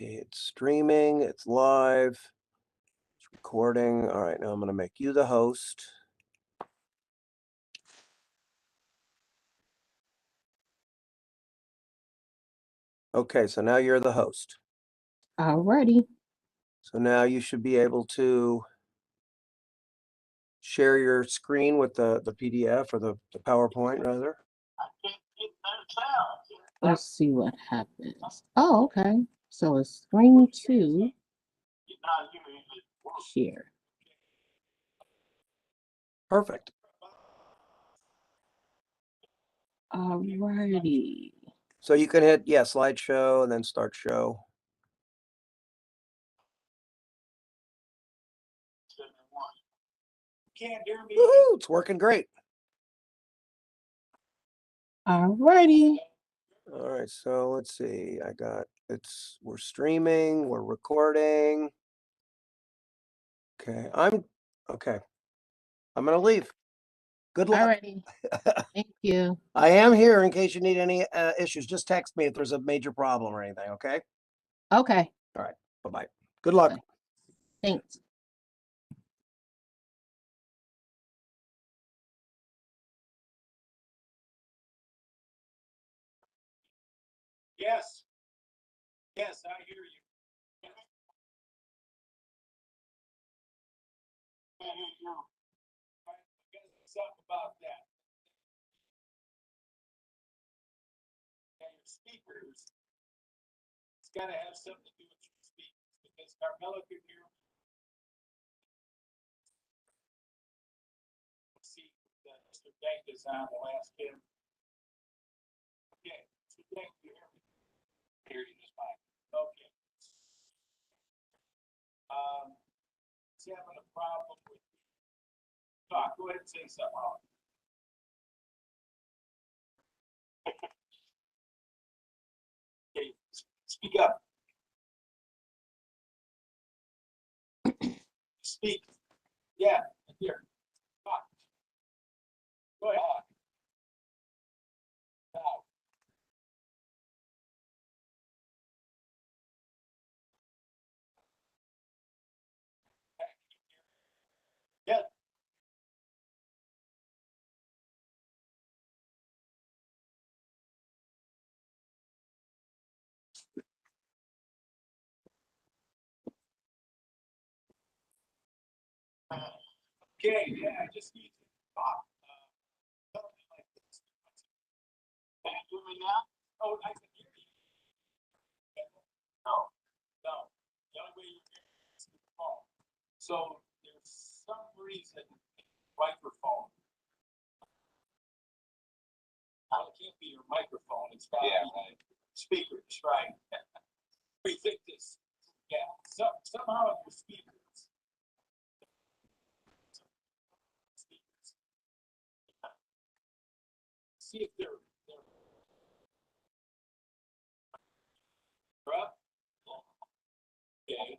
Okay, it's streaming, it's live, it's recording. All right, now I'm going to make you the host. Okay, so now you're the host. Alrighty. So now you should be able to share your screen with the PDF or the PowerPoint rather. Let's see what happens. Oh, okay. So it's screen 2, share. Perfect. Alrighty. So you can hit, yeah, slideshow and then start show. Can't hear me. Woohoo, it's working great. Alrighty. All right, so let's see. We're streaming, we're recording. Okay, okay. I'm gonna leave. Good luck. Alrighty. Thank you. I am here in case you need any issues. Just text me if there's a major problem or anything, okay? Okay. All right, bye-bye. Good luck. Bye. Thanks. Yes. Yes, I hear you. I hear you. Something about that. And your speakers, it's got to have something to do with your speakers because Carmela could hear me. See that Mr. Bank is on. We'll ask him. Okay, Mr. Bank, you hear me? I hear you just fine. Okay. He's having a problem with talk. Go ahead and say something. Okay, speak up. Speak. Yeah, here. Talk. Go ahead. Now. Yeah. Okay, yeah, I just need to talk. Tell me like this. Can you hear me now? Oh, I can hear you. No, no. The only way you hear me is through the phone. So there's some reason microphone. Well, it can't be your microphone. It's got to be speakers, right? We think this. Yeah. Somehow your speakers. See if they're up. Okay.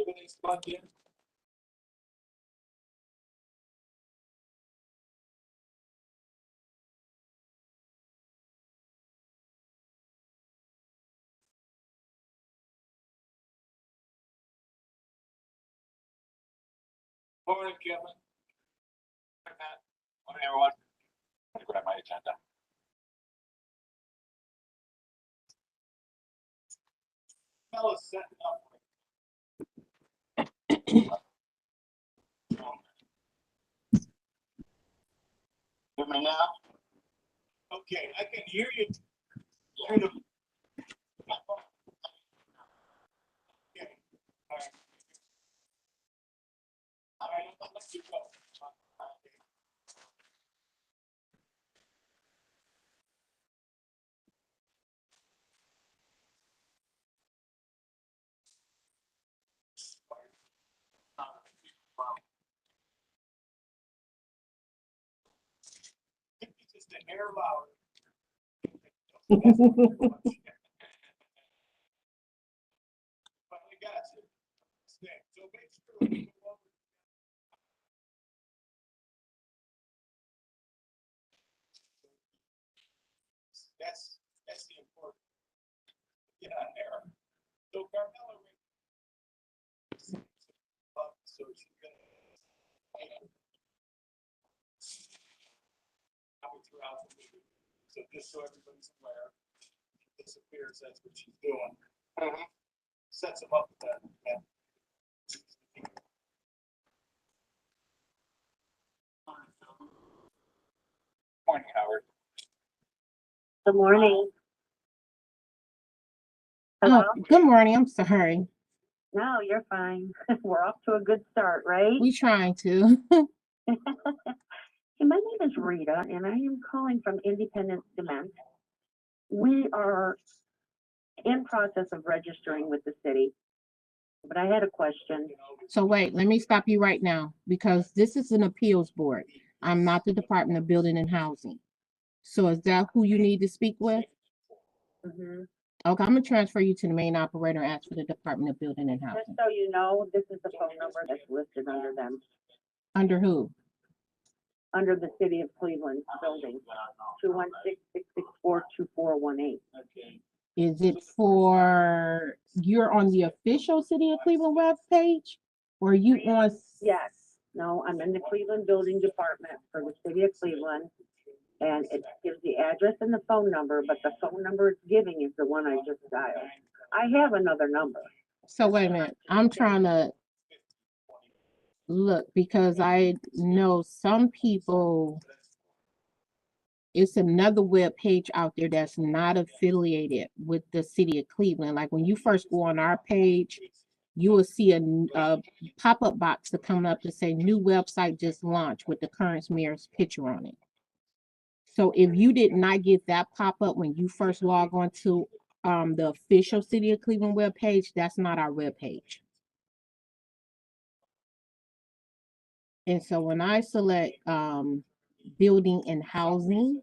Everything's plugged in. Morning, Kevin. Morning, everyone. Let me grab my agenda. Fella's setting up. Hear me now? Okay, I can hear you. Hear them. Okay. All right. All right, I'll let you go. Just a hair louder. Finally got you. Okay, so make sure we go over. That's the important. Get on there. So Carmella. So she's gonna. Throughout the meeting. So just so everybody's aware, she disappears, that's what she's doing. Sets them up with that. Morning, Howard. Good morning. Hello? Oh, good morning. I'm sorry. No, you're fine. We're off to a good start, right? We trying to. Hey, my name is Rita, and I am calling from Independence Cement. We are in process of registering with the city, but I had a question. So wait, let me stop you right now because this is an appeals board. I'm not the Department of Building and Housing. So is that who you need to speak with? Mhm. Okay, I'm gonna transfer you to the main operator and ask for the Department of Building and Just Housing. so you know, this is the phone number that's listed under them, Under who? under the City of Cleveland building, 216-664-2418. Okay. Is it for, you're on the official City of Cleveland web page? Or you on? Yes, no, I'm in the Cleveland Building Department for the City of Cleveland. And it gives the address and the phone number, but the phone number it's giving is the one I just dialed. I have another number. So wait a minute, I'm trying to look because I know some people, it's another web page out there that's not affiliated with the City of Cleveland. Like when you first go on our page, you will see a pop-up box to come up to say new website just launched with the current mayor's picture on it. So if you did not get that pop-up when you first log on to the official City of Cleveland web page, that's not our web page. And so when I select building and housing,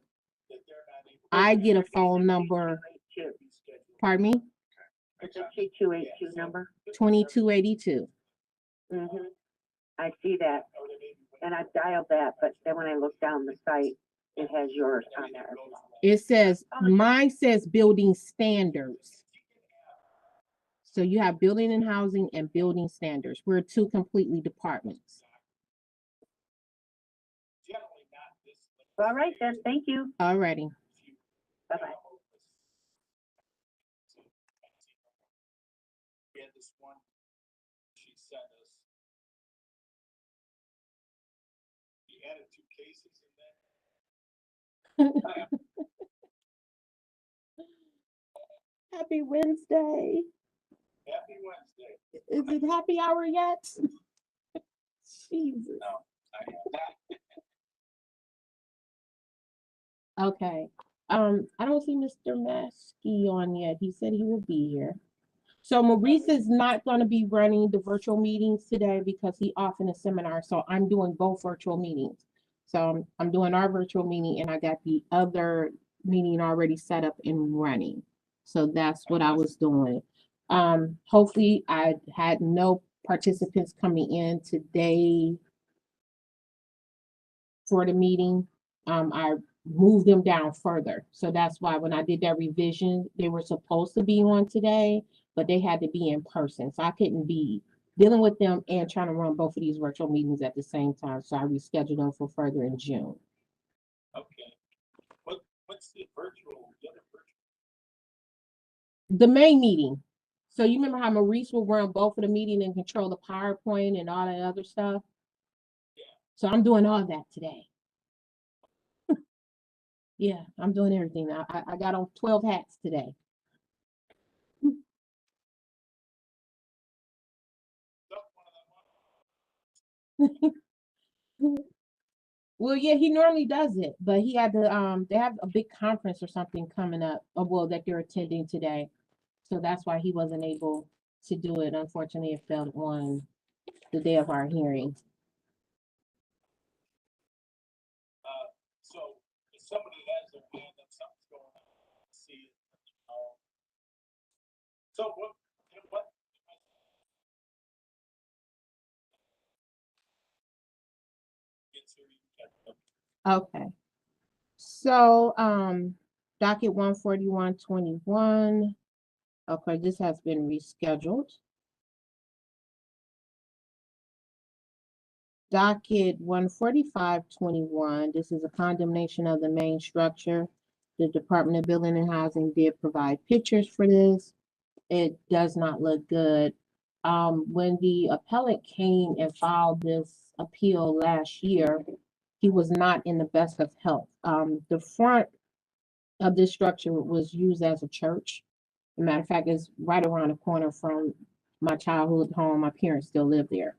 I get a phone number, pardon me, It's a 2282 number. 2282. I see that, and I dialed that, but then when I look down the site, it has yours on there as well. It says, mine says building standards. So you have building and housing and building standards. We're two completely departments. All right then, thank you. Alrighty. Bye-bye. We had this one, she sent us. She added 2 cases in there. Happy Wednesday. Happy Wednesday. Is it happy hour yet? Jesus. No, Okay. I don't see Mr. Maskey on yet. He said he will be here. So Maurice is not going to be running the virtual meetings today because he's off in a seminar. So I'm doing both virtual meetings. So I'm doing our virtual meeting and I got the other meeting already set up and running. So that's what I was doing. Hopefully I had no participants coming in today for the meeting. I moved them down further. So that's why when I did that revision, they were supposed to be on today, but they had to be in person. So I couldn't be dealing with them and trying to run both of these virtual meetings at the same time. So I rescheduled them for further in June. okay. What's the other virtual? The main meeting. So you remember how Maurice will run both of the meeting and control the PowerPoint and all that other stuff? Yeah. So I'm doing all that today. Yeah, I'm doing everything. I got on 12 hats today. Well, yeah, he normally does it, but he had to they have a big conference or something coming up, well, that they're attending today. So that's why he wasn't able to do it. Unfortunately, it fell on the day of our hearing. So if somebody has their hand up, something's going on, see it. So what? Okay. So Docket 14121. Okay, this has been rescheduled. Docket 14521. This is a condemnation of the main structure. The Department of Building and Housing did provide pictures for this. It does not look good. When the appellant came and filed this appeal last year, he was not in the best of health. The front of this structure was used as a church. As a matter of fact, it's right around the corner from my childhood home. My parents still live there.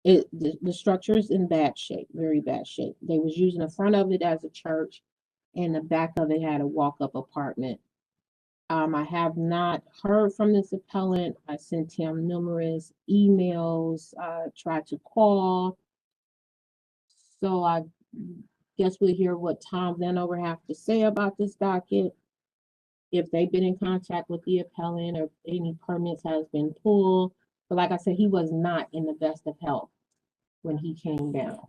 The structure is in bad shape, very bad shape. They was using the front of it as a church, and the back of it had a walk-up apartment. I have not heard from this appellant. I sent him numerous emails, tried to call. So I guess we'll hear what Tom Vanover have to say about this docket. If they've been in contact with the appellant or any permits has been pulled. But like I said, he was not in the best of health when he came down.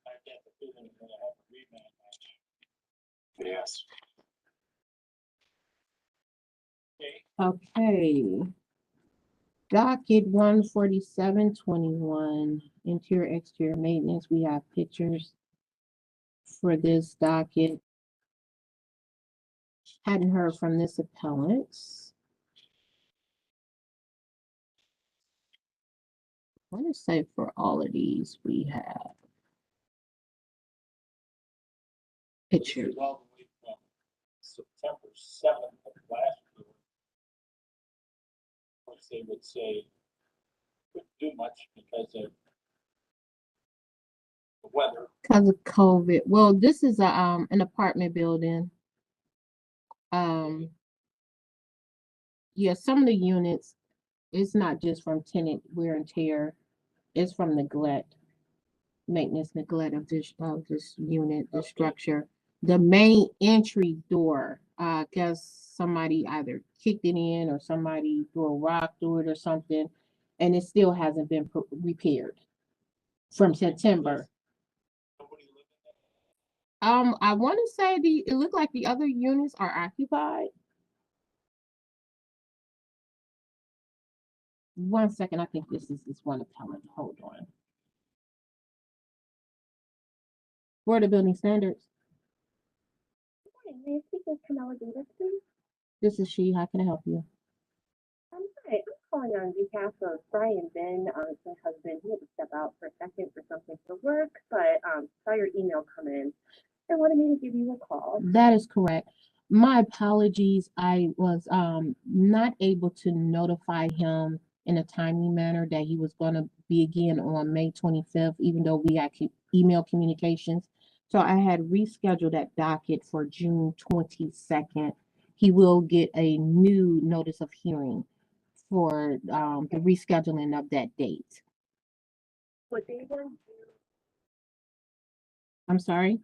I get the feeling we're gonna have a rematch. Yes. Okay, Okay. Docket 14721, interior exterior maintenance. We have pictures for this docket. Hadn't heard from this appellant. I want to say for all of these we have pictures. all the way from September 7th of last year. Of course, they would say, couldn't do much because of the weather. Because of COVID. Well, this is a an apartment building. Yeah, some of the units, it's not just from tenant wear and tear, it's from neglect, maintenance neglect of this unit, the Okay. structure. The main entry door, guess somebody either kicked it in or somebody threw a rock through it or something, and it still hasn't been repaired from September. Nobody living there. I want to say it looked like the other units are occupied. One second, I think this is this one appellant. Hold on. Board of Building Standards. Morning, may I speak with Camilla Davis, please? This is she. How can I help you? Hi, I'm calling on behalf of Brian Ben, my husband. He had to step out for a second for something for work, but saw your email come in and wanted me to give you a call. That is correct. My apologies. I was not able to notify him in a timely manner that he was going to be again on May 25th, even though we had email communications. So I had rescheduled that docket for June 22nd. He will get a new notice of hearing for the rescheduling of that date. What day was I'm sorry,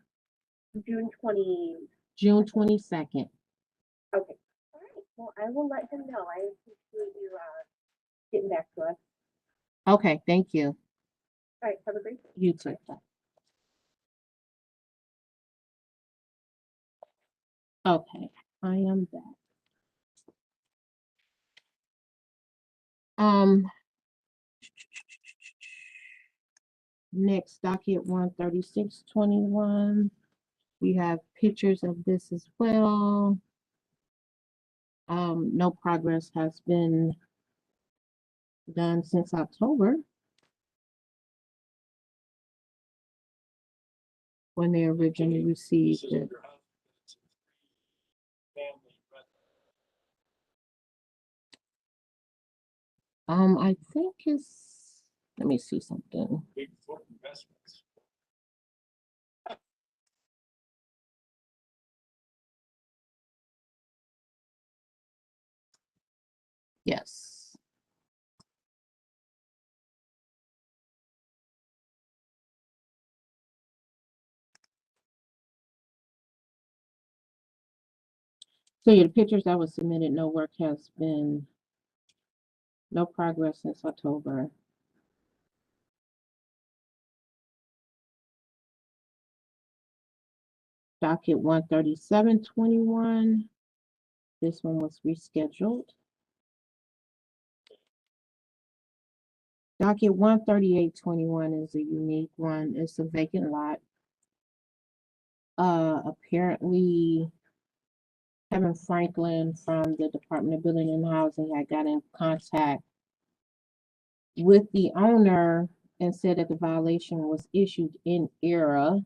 June 20? June 22nd. Okay. All right. Well, I will let him know. I appreciate you getting back to us. Okay, thank you. All right. Have a great day. You too. Bye. Okay, I am back. Next docket 13621. We have pictures of this as well. No progress has been done since October, when they originally received This is it. your husband, it's a family residence, I think it's, let me see something. big foot investments. Yes. So yeah, the pictures that was submitted, no work has been, no progress since October. Docket 13721. This one was rescheduled. Docket 13821 is a unique one. It's a vacant lot. Apparently Kevin Franklin from the Department of Building and Housing had got in contact with the owner and said that the violation was issued in error.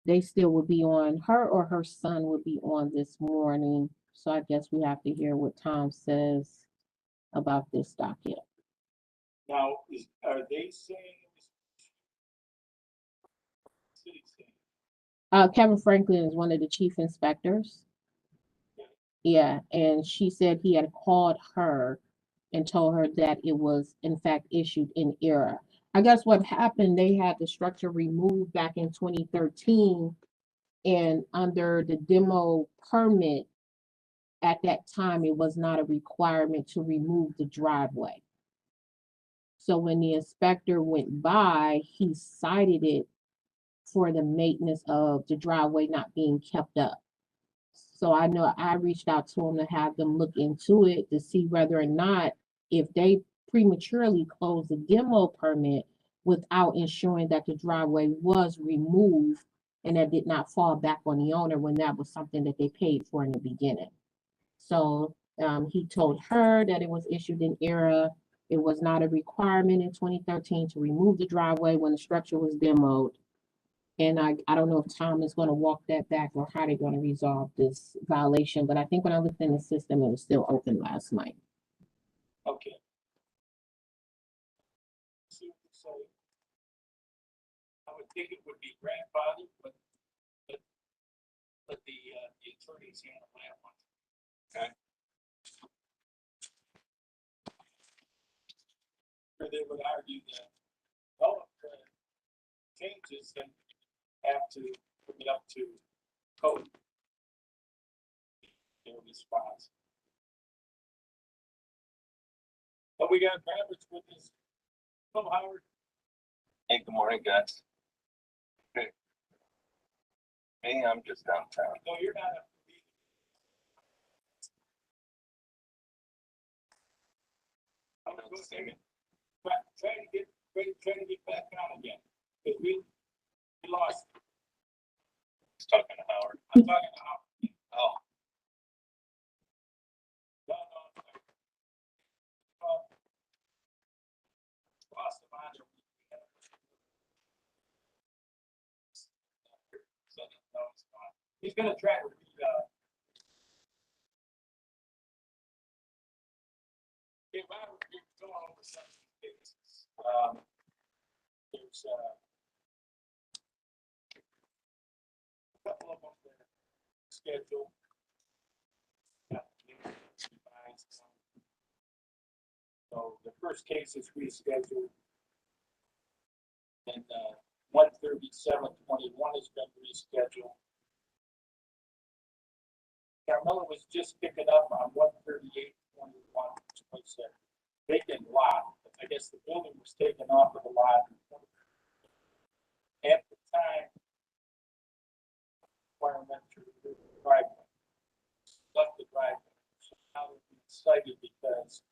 They still would be on, her or her son would be on this morning. So I guess we have to hear what Tom says about this docket. Now, are they saying? City saying? Kevin Franklin is one of the chief inspectors. Yeah, and she said he had called her and told her that it was in fact issued in error. I guess what happened, they had the structure removed back in 2013, and under the demo permit at that time, it was not a requirement to remove the driveway. So when the inspector went by, he cited it for the maintenance of the driveway not being kept up. So I know I reached out to them to have them look into it to see whether or not if they prematurely closed the demo permit without ensuring that the driveway was removed and that did not fall back on the owner when that was something that they paid for in the beginning. So he told her that it was issued in error. It was not a requirement in 2013 to remove the driveway when the structure was demoed. And I don't know if Tom is going to walk that back or how they're going to resolve this violation, but I think when I looked in the system, it was still open last night. Okay. See what they say. I would think it would be grandfathered, but let the attorneys handle that one. Okay. Or they would argue that, well, changes and have to bring it up to code. Their response. But we got Roberts with us. Come, Howard. Hey, good morning, guys. Hey. Me, I'm just downtown. No, you're not. I'm gonna go sing it. Try to get back on again. Because we lost. He's talking to Howard. I'm talking to Howard. Oh, No, no. Uh, Lost the mind. So, no, it's fine. He's gonna try to read, hey, Robert, you're going over some of these cases. There's, a couple of them that are scheduled. So the first case is rescheduled. And 13721 has been rescheduled. Carmella was just picking up on 13821, which was a vacant lot. I guess the building was taken off of the lot. At the time, requirement to remove the driveway. Left the driveway. So now it's been cited because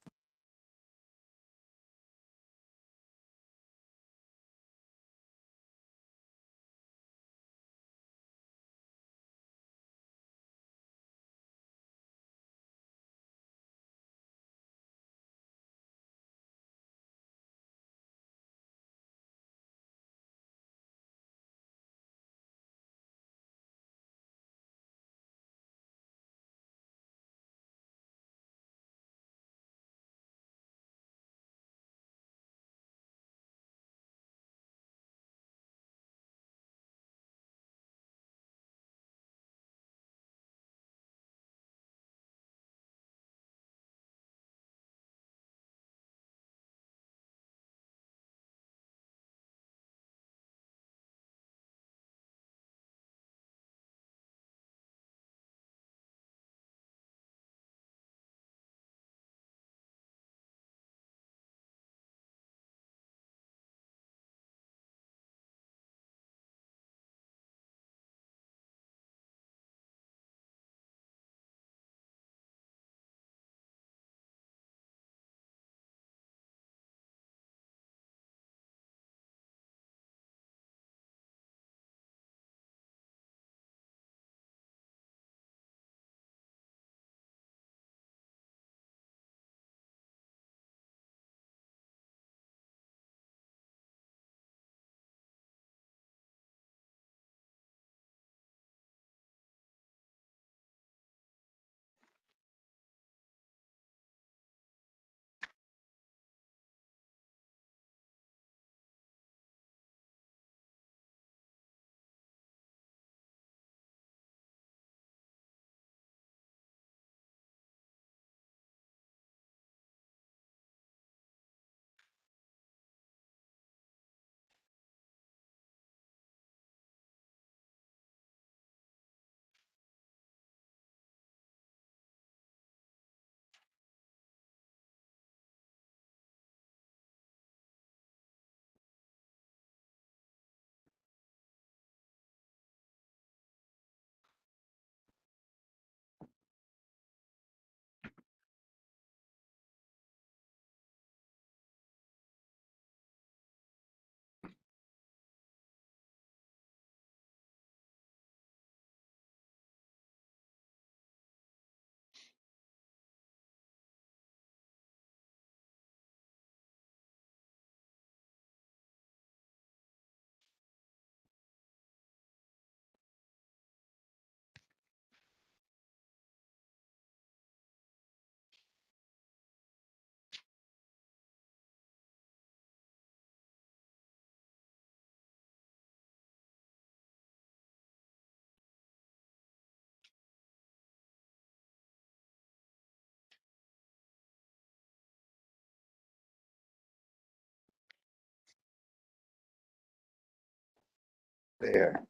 There.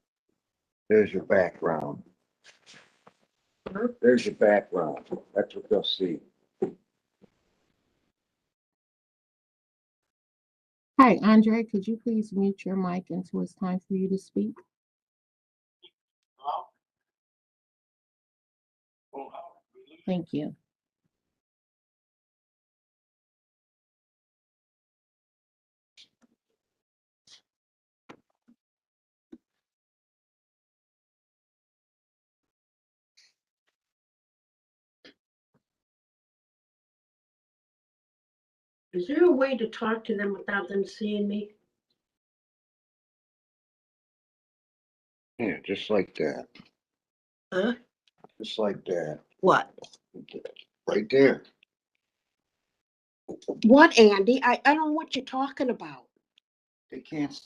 There's your background. There's your background. That's what they'll see. Hi, Andre, could you please mute your mic until it's time for you to speak? Thank you. Is there a way to talk to them without them seeing me? Yeah, just like that. Huh? Just like that. What? Right there. What, Andy? I don't know what you're talking about. They can't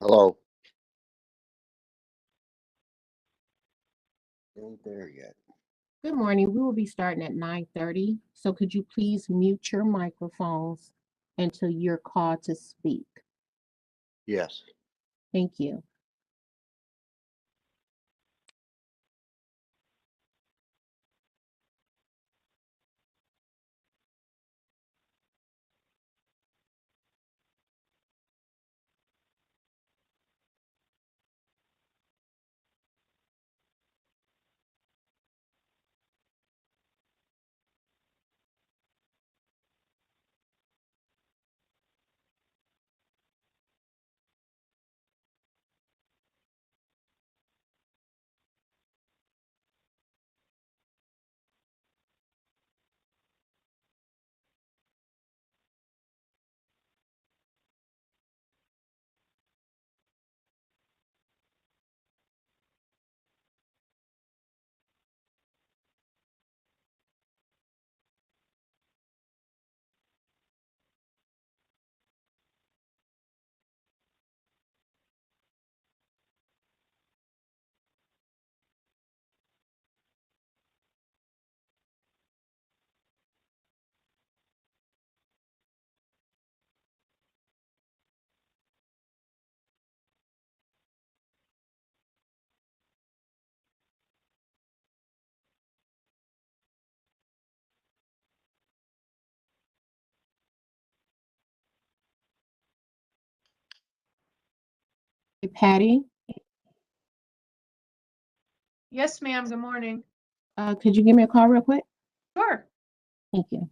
Hello. Ain't there yet. Good morning. We will be starting at 9:30. So could you please mute your microphones until you're called to speak? Yes. Thank you. Hey, Patty, Yes, ma'am. Good morning. could you give me a call real quick? Sure. Thank you.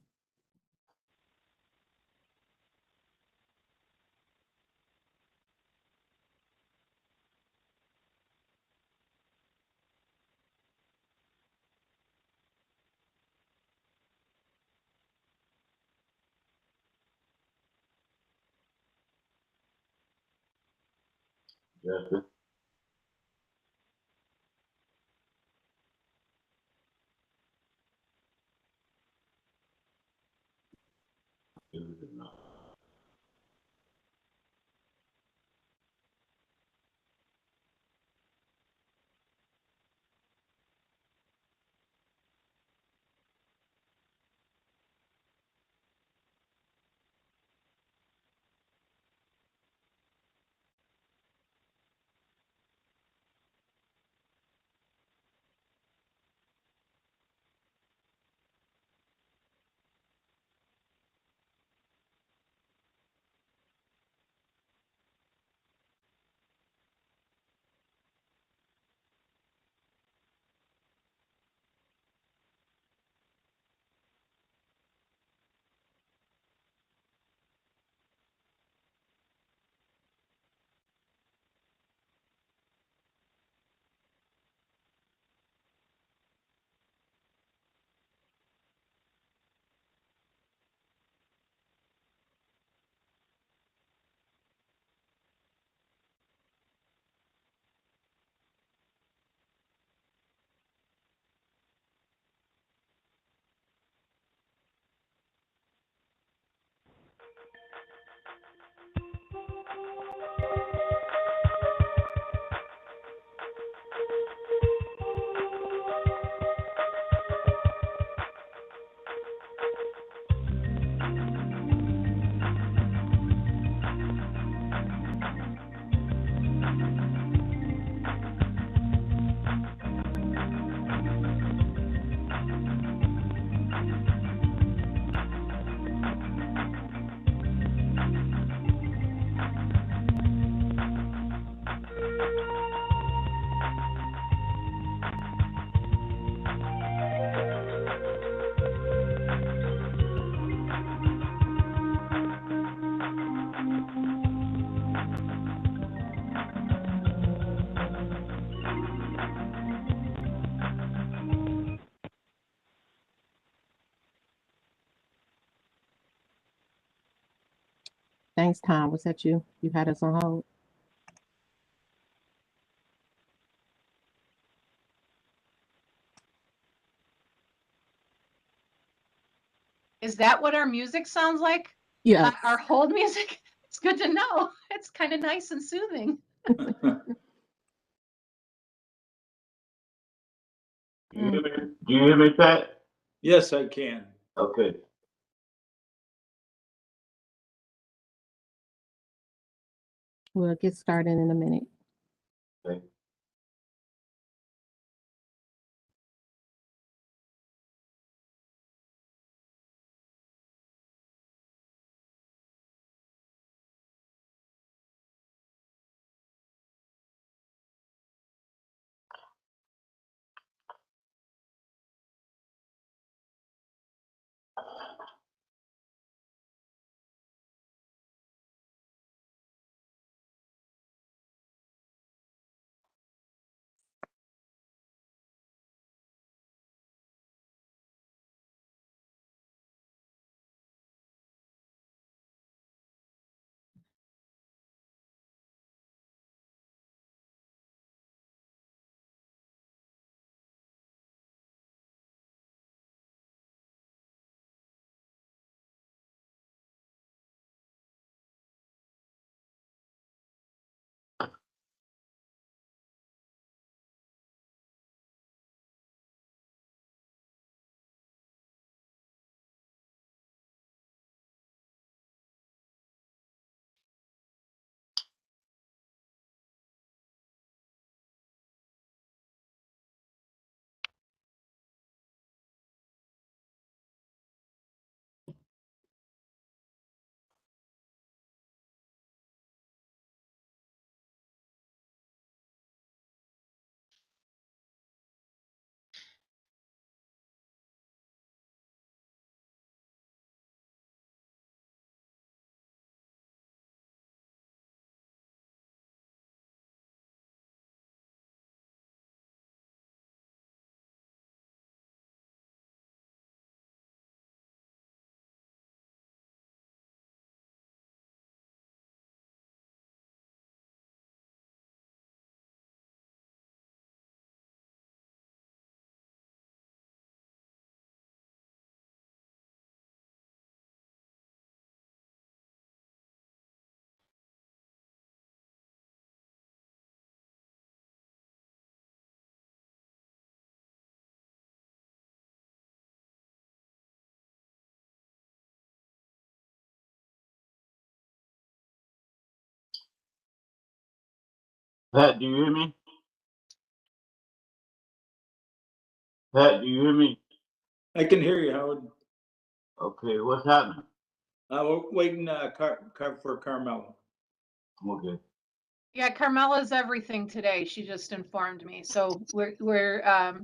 Thanks, Tom. Was that you? You had us on hold? Is that what our music sounds like? Yeah. Our hold music? It's good to know. It's kind of nice and soothing. Do you hear me, Pat? Yes, I can. Okay. We'll get started in a minute. Okay. Pat, do you hear me? Pat, do you hear me? I can hear you, Howard. Okay, what's happening? We're waiting, for Carmelo. Okay. Yeah, Carmela's everything today. She just informed me. So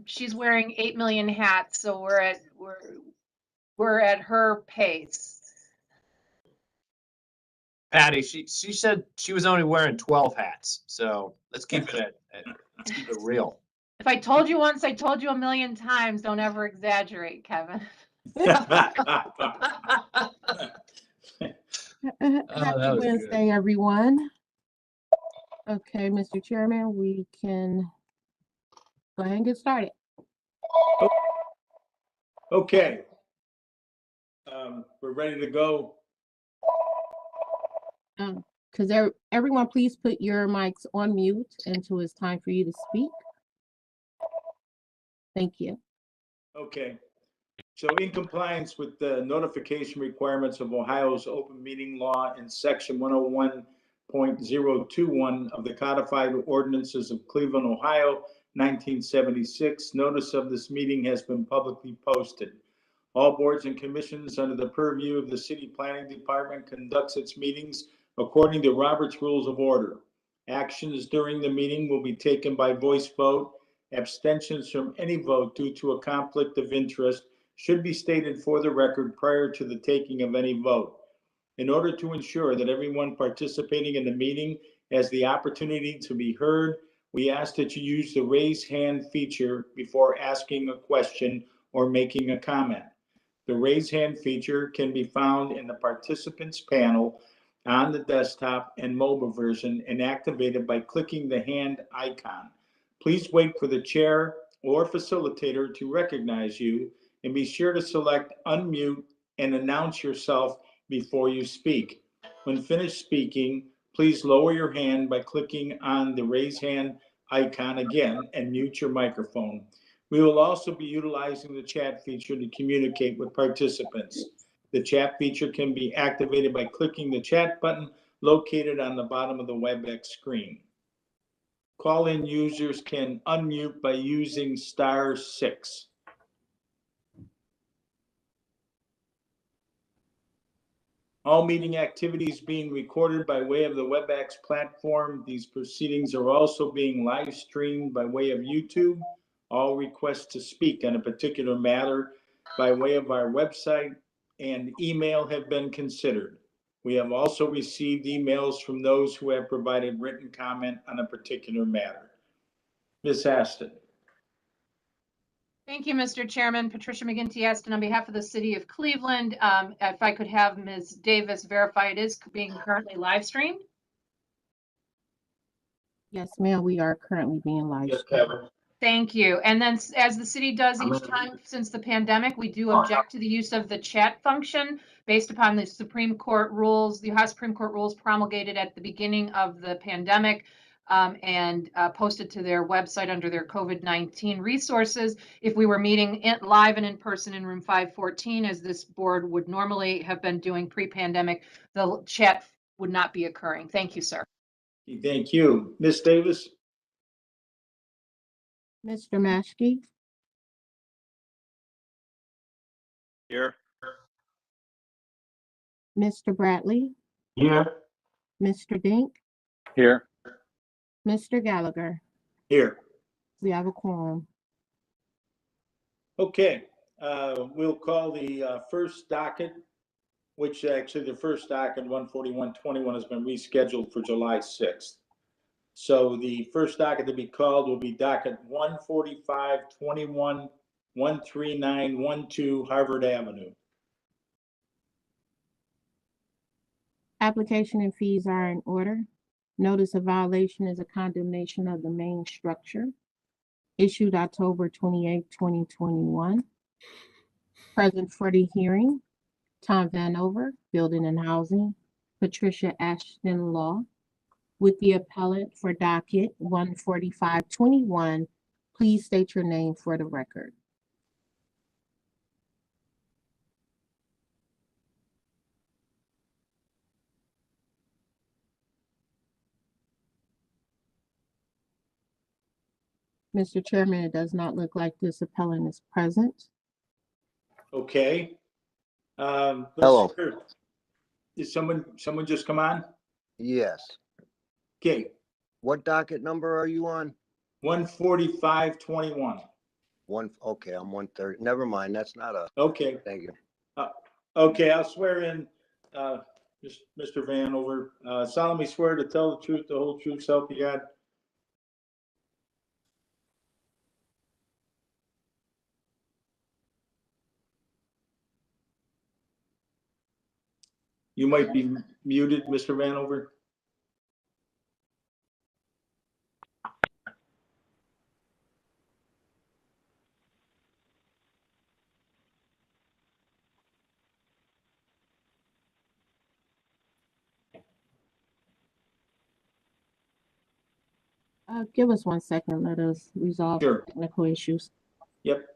she's wearing 8 million hats. So we're at her pace. Patty, she said she was only wearing 12 hats. So let's keep it let's keep it real. If I told you once, I told you a million times. Don't ever exaggerate, Kevin. Happy that was Wednesday, everyone. Okay, Mr. Chairman, we can go ahead and get started. Okay. We're ready to go. Because everyone, please put your mics on mute until it's time for you to speak. Thank you. Okay. So in compliance with the notification requirements of Ohio's open meeting law in section 101.021 of the codified ordinances of Cleveland, Ohio, 1976, notice of this meeting has been publicly posted. All boards and commissions under the purview of the City Planning Department conducts its meetings according to Robert's Rules of Order. Actions during the meeting will be taken by voice vote. Abstentions from any vote due to a conflict of interest should be stated for the record prior to the taking of any vote. In order to ensure that everyone participating in the meeting has the opportunity to be heard, we ask that you use the raise hand feature before asking a question or making a comment. The raise hand feature can be found in the participants panel on the desktop and mobile version and activated by clicking the hand icon. Please wait for the chair or facilitator to recognize you, and be sure to select unmute and announce yourself before you speak. When finished speaking, please lower your hand by clicking on the raise hand icon again and mute your microphone. We will also be utilizing the chat feature to communicate with participants. The chat feature can be activated by clicking the chat button located on the bottom of the WebEx screen. Call-in users can unmute by using *6. All meeting activities being recorded by way of the WebEx platform. These proceedings are also being live streamed by way of YouTube. All requests to speak on a particular matter by way of our website and email have been considered. We have also received emails from those who have provided written comment on a particular matter. Ms. Aston. Thank you, Mr. Chairman. Patricia McGinty Aston on behalf of the City of Cleveland. If I could have Ms. Davis verify it is being currently live streamed. Yes, ma'am, we are currently being live Yes, streamed. Kevin. Thank you. And then as the city does I'm each gonna- time since the pandemic, we do object to the use of the chat function based upon the Supreme Court rules, the Ohio Supreme Court rules promulgated at the beginning of the pandemic and posted to their website under their COVID-19 resources. If we were meeting live and in person in room 514, as this board would normally have been doing pre-pandemic, the chat would not be occurring. Thank you, sir. Thank you. Ms. Davis? Mr. Maschke, Here. Mr. Bradley, Here. Mr. Dink, Here. Mr. Gallagher. Here. We have a quorum. Okay, we'll call the first docket, which actually the first docket, 14121, has been rescheduled for July 6th. So the first docket to be called will be docket 14521, 13912 Harvard Avenue. Application and fees are in order. Notice of violation is a condemnation of the main structure. Issued October 28, 2021. Present for the hearing, Tom Vanover, Building and Housing, Patricia Ashton Law. With the appellant for docket 14521, please state your name for the record. Mr. Chairman, it does not look like this appellant is present. Okay. Hello. Did someone just come on? Yes. Okay, What docket number are you on? 14521. Okay, I'm 130. Never mind. That's not a, Okay. thank you. Okay, I'll swear in, Mr. Vanover, solemnly swear to tell the truth, the whole truth, so help you God. You might be muted, Mr. Vanover. Give us 1 second. Let us resolve Sure. technical issues. Yep.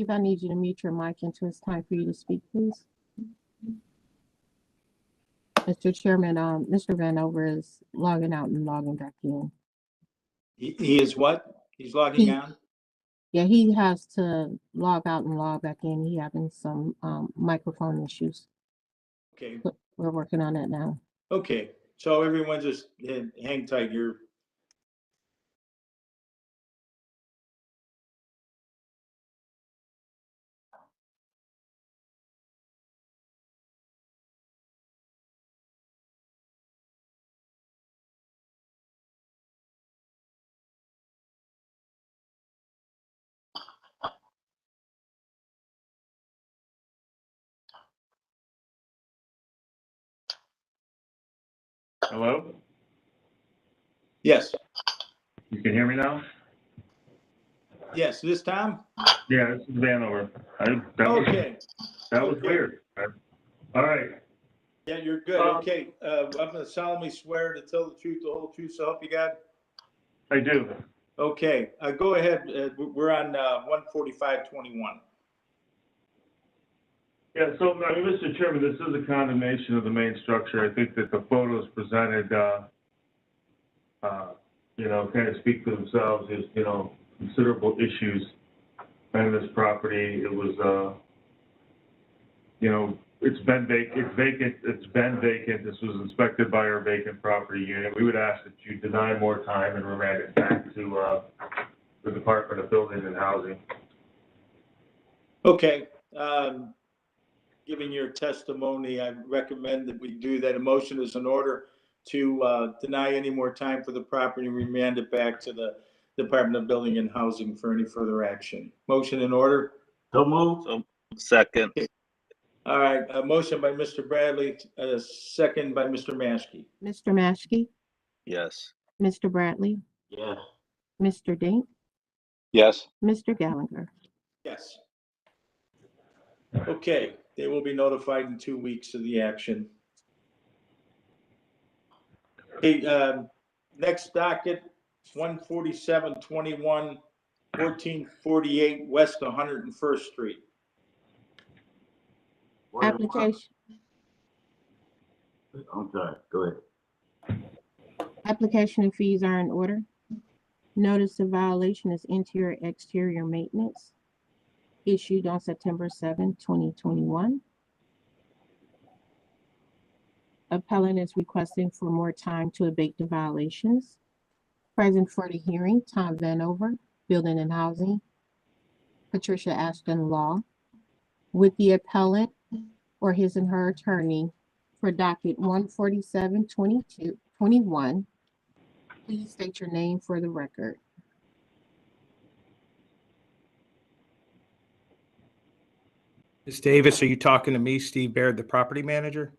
Steve, I need you to mute your mic until it's time for you to speak, please. Mr. Chairman, Mr. Vanover is logging out and logging back in. He is what? He's logging on? Yeah, he has to log out and log back in. He having some microphone issues. Okay, But we're working on that now. okay. So everyone just hang tight here. Hello? Yes, You can hear me now? yes, this time? Yeah, this is Vanover. Okay, That was okay. weird. All right. yeah, you're good. Okay, I'm gonna solemnly swear to tell the truth, the whole truth, so help you God. I do. Okay, go ahead. We're on 14521. Yeah, so, I mean, Mr. Chairman, this is a condemnation of the main structure. I think that the photos presented, kind of speak for themselves. There's, considerable issues in this property. It was, it's been vacant. This was inspected by our vacant property unit. We would ask that you deny more time and remand it back to, the Department of Building and Housing. Okay, giving your testimony, I recommend that we do that. A motion is in order to deny any more time for the property, remand it back to the Department of Building and Housing for any further action. Motion in order? So move. So, second. All right, a motion by Mr. Bradley, a second by Mr. Maskey. Mr. Maskey, Yes. Mr. Bradley, Yes. Mr. Dink, Yes. Mr. Gallagher. Yes. Okay, they will be notified in 2 weeks of the action. Okay, next docket, 14721, 1448 West 101st Street. Application, I'm sorry, go ahead. application and fees are in order. Notice of violation is interior exterior maintenance issued on September 7, 2021. Appellant is requesting for more time to abate the violations. Present for the hearing, Tom Vanover, Building and Housing, Patricia Ashton Law, with the appellant or his and her attorney for docket 14721. Please state your name for the record. Ms. Davis, are you talking to me, Steve Baird, the property manager?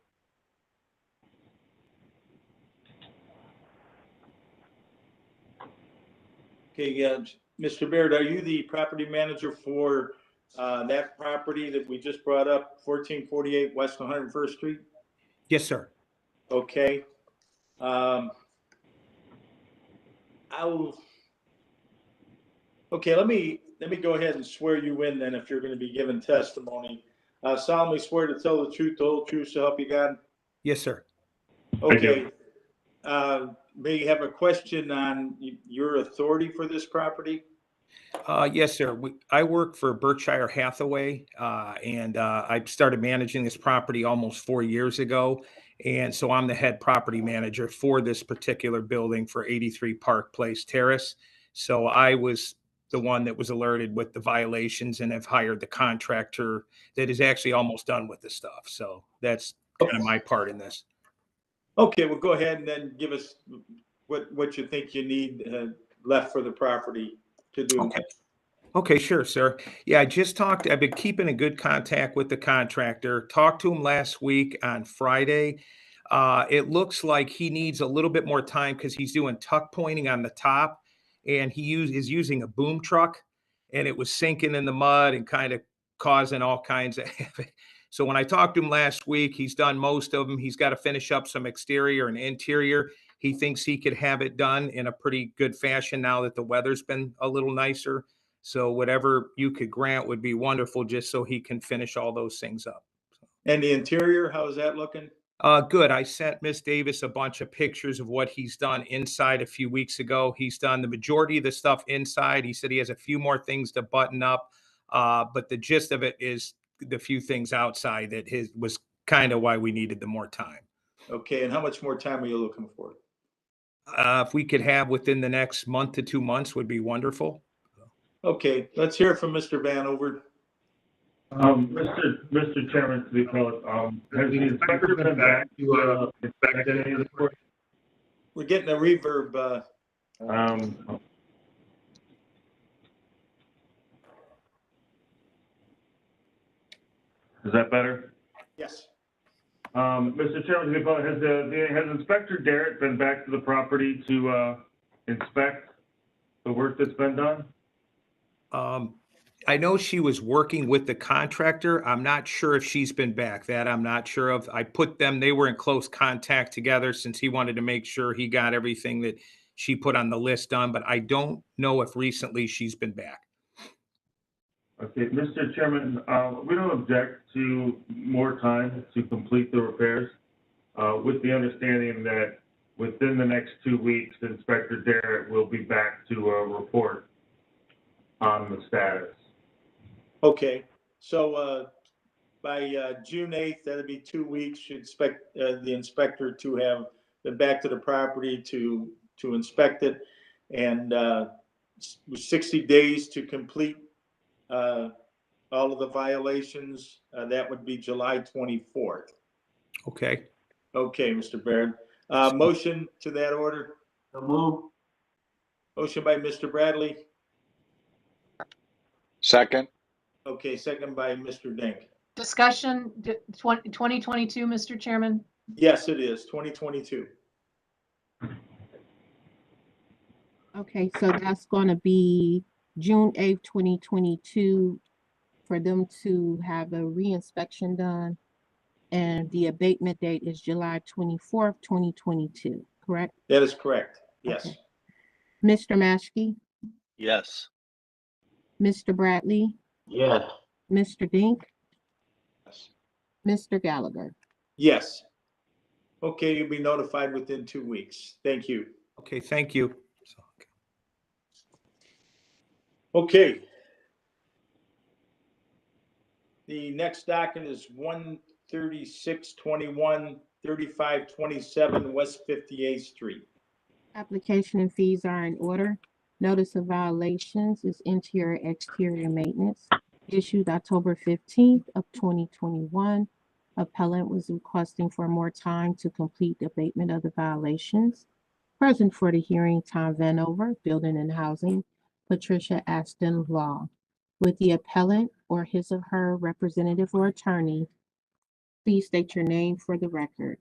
Okay, Mr. Baird, are you the property manager for that property that we just brought up, 1448 West 101st Street? Yes, sir. Okay. Okay, let me go ahead and swear you in then if you're going to be giving testimony. Solemnly swear to tell the truth, the whole truth, so help you God? Yes, sir. Okay. May you have a question on your authority for this property? Yes, sir. I work for Berkshire Hathaway, and I started managing this property almost 4 years ago. And so I'm the head property manager for this particular building for 83 Park Place Terrace. So I was the one that was alerted with the violations and have hired the contractor that is actually almost done with the stuff. So that's kind of my part in this. Okay, well, go ahead and then give us what you think you need left for the property to do. Okay. Okay, sure, sir. Yeah, I've been keeping in good contact with the contractor. Talked to him last week on Friday. It looks like he needs a little bit more time because he's doing tuck pointing on the top, and is using a boom truck, and it was sinking in the mud and kind of causing all kinds of havoc. So when I talked to him last week, he's done most of them. He's got to finish up some exterior and interior. He thinks he could have it done in a pretty good fashion now that the weather's been a little nicer. So whatever you could grant would be wonderful, just so he can finish all those things up. And the interior, how is that looking? Good. I sent Miss Davis a bunch of pictures of what he's done inside a few weeks ago. He's done the majority of the stuff inside. He said he has a few more things to button up. But the gist of it is the few things outside that his was kind of why we needed the more time. Okay, and how much more time are you looking for? If we could have within the next month to 2 months would be wonderful. Okay, let's hear from Mr. Vanover. Mr. Chairman, to be called, has the inspector been back to, inspect any of the court? We're getting a reverb. Is that better? Yes. Mr. Chairman, to be called, has Inspector Derrick been back to the property to, inspect the work that's been done? I know she was working with the contractor. I'm not sure if she's been back. That I'm not sure of. I put them, they were in close contact together since he wanted to make sure he got everything that she put on the list done, but I don't know if recently she's been back. Okay, Mr. Chairman, we don't object to more time to complete the repairs, with the understanding that within the next 2 weeks, Inspector Derrick will be back to report on the status. Okay, so by June 8th, that'll be 2 weeks. You expect the inspector to have been back to the property to inspect it, and 60 days to complete all of the violations. That would be July 24th. Okay. Okay, Mr. Baird. Motion to that order. So move. Motion by Mr. Bradley. Second. Okay, second by Mr. Dink. Discussion, 2022, Mr. Chairman? Yes, it is 2022. Okay, so that's gonna be June 8th, 2022 for them to have a re-inspection done. And the abatement date is July 24th, 2022, correct? That is correct. Yes. Okay. Mr. Maschke, Yes. Mr. Bradley, Yes. Mr. Dink, Yes. Mr. Gallagher. Yes. Okay, you'll be notified within 2 weeks. Thank you. Okay, thank you. Okay. The next document is 13621 3527 West 58th Street. Application and fees are in order. Notice of violations is interior exterior maintenance issued October 15th of 2021. Appellant was requesting for more time to complete the abatement of the violations. Present for the hearing, Tom Vanover, Building and Housing, Patricia Aston Law. With the appellant or his or her representative or attorney, please state your name for the record.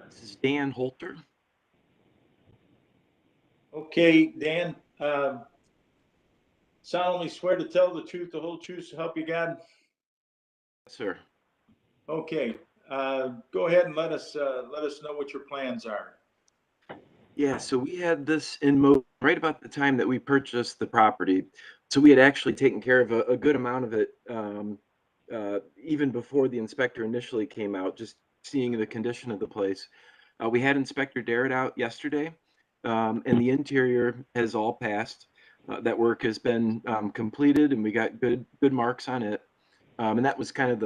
This is Dan Holter. Okay, Dan, solemnly swear to tell the truth, the whole truth, so help you God. Yes, sir. Okay, go ahead and let us know what your plans are. Yeah, so we had this in motion right about the time that we purchased the property. So we had actually taken care of a good amount of it even before the inspector initially came out, just seeing the condition of the place. We had Inspector Derrick out yesterday, and the interior has all passed. That work has been completed, and we got good marks on it. And that was kind of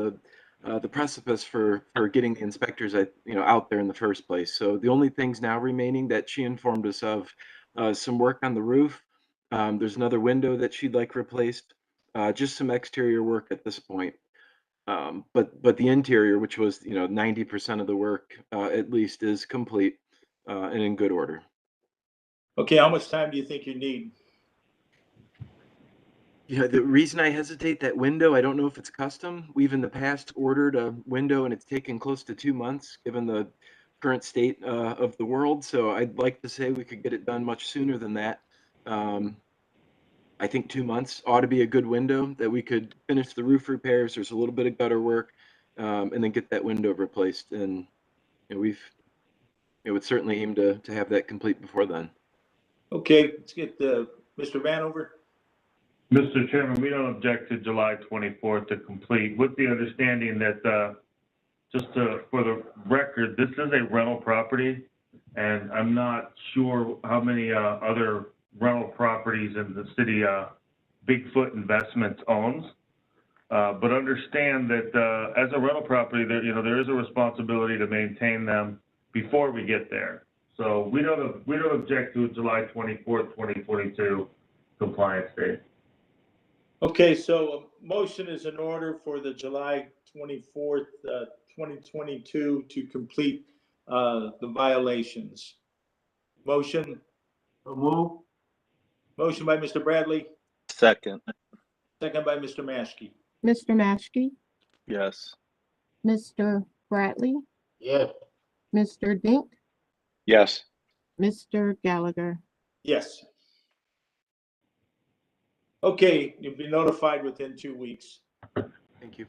the precipice for getting the inspectors out there in the first place. So the only things now remaining that she informed us of, some work on the roof. There's another window that she'd like replaced. Just some exterior work at this point. But the interior, which was 90% of the work at least, is complete and in good order. Okay, how much time do you think you need? Yeah, the reason I hesitate, that window, I don't know if it's custom. We've in the past ordered a window and it's taken close to 2 months given the current state of the world. So I'd like to say we could get it done much sooner than that. I think 2 months ought to be a good window that we could finish the roof repairs. There's a little bit of gutter work and then get that window replaced. And it would certainly aim to have that complete before then. Okay, let's get Mr. Vanover. Mr. Chairman, we don't object to July 24th to complete, with the understanding that, for the record, this is a rental property, and I'm not sure how many other rental properties in the city Bigfoot Investments owns. But understand that as a rental property, there is a responsibility to maintain them before we get there. So we don't object to a July 24th, 2022 compliance date. Okay, so a motion is in order for the July 24th, 2022 to complete the violations. Motion? So move. Motion by Mr. Bradley, Second. second by Mr. Maschke. Mr. Maschke, Yes. Mr. Bradley, Yes. Mr. Dink, Yes. Mr. Gallagher. Yes. Okay, you'll be notified within 2 weeks. Thank you.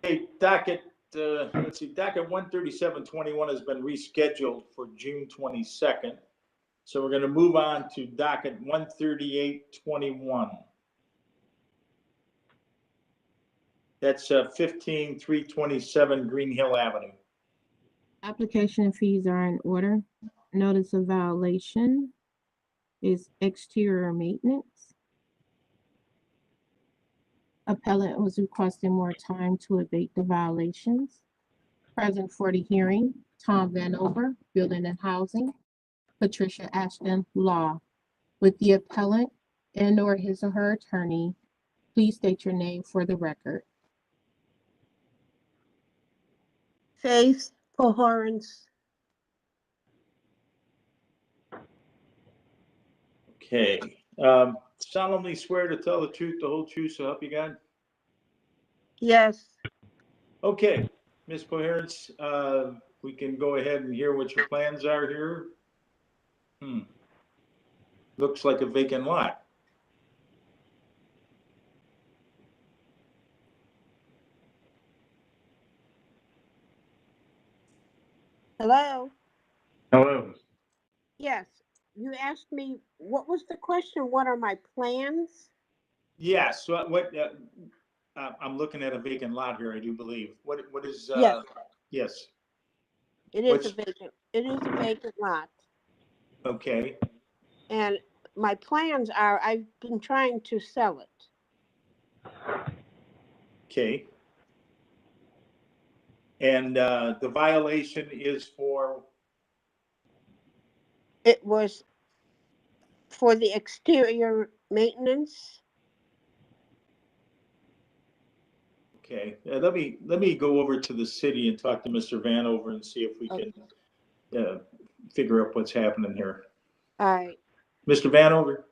Hey, docket, let's see, docket 13721 has been rescheduled for June 22nd. So we're going to move on to docket 13821. That's 15327 Green Hill Avenue. Application and fees are in order. Notice of violation is exterior maintenance. Appellant was requesting more time to abate the violations. Present for the hearing, Tom Vanover, Building and Housing, Patricia Ashton, Law. With the appellant and/or his or her attorney, please state your name for the record. Faith Pohorens. Okay. Solemnly swear to tell the truth, the whole truth, so help you God? Yes. Okay, Ms. Coherence, we can go ahead and hear what your plans are here. Looks like a vacant lot. Hello? Hello. Yes. You asked me, what was the question? What are my plans? Yes, so I'm looking at a vacant lot here, I do believe. What is, Yes. yes, It is a What's- vacant lot. okay, And my plans are, I've been trying to sell it. okay. And the violation is for, It was for the exterior maintenance. okay, let me go over to the city and talk to Mr. Vanover and see if we can figure out what's happening here. All right. Mr. Vanover?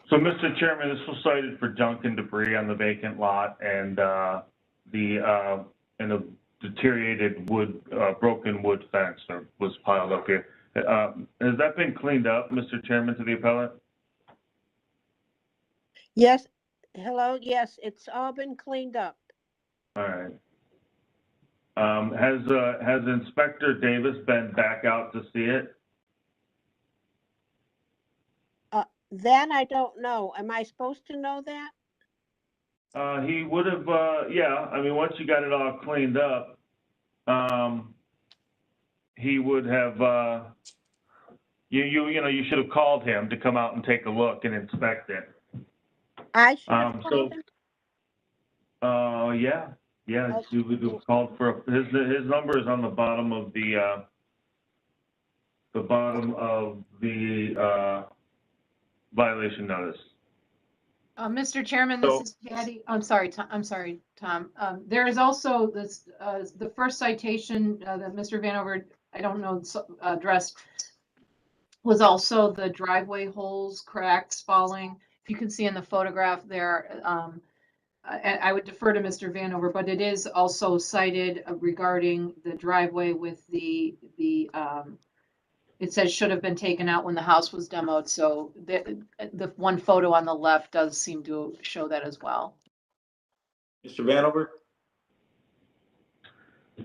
So, Mr. Chairman, this was cited for junk and debris on the vacant lot and the deteriorated wood, broken wood fence was piled up here. Has that been cleaned up, Mr. Chairman, to the appellant? Yes. Hello? Yes, it's all been cleaned up. All right. Has Inspector Davis been back out to see it? That I don't know. Am I supposed to know that? He would have, yeah, I mean, once you got it all cleaned up, he would have, you should have called him to come out and take a look and inspect it. I should have called him? Yeah, you would have called for, his number is on the bottom of the violation notice. Mr. Chairman, this is Patty. I'm sorry, Tom. There is also this, the first citation that Mr. Vanover, I don't know, addressed was also the driveway holes, cracks, falling. If you can see in the photograph there, I would defer to Mr. Vanover, but it is also cited regarding the driveway with it says should have been taken out when the house was demoed. So the one photo on the left does seem to show that as well. Mr. Vanover?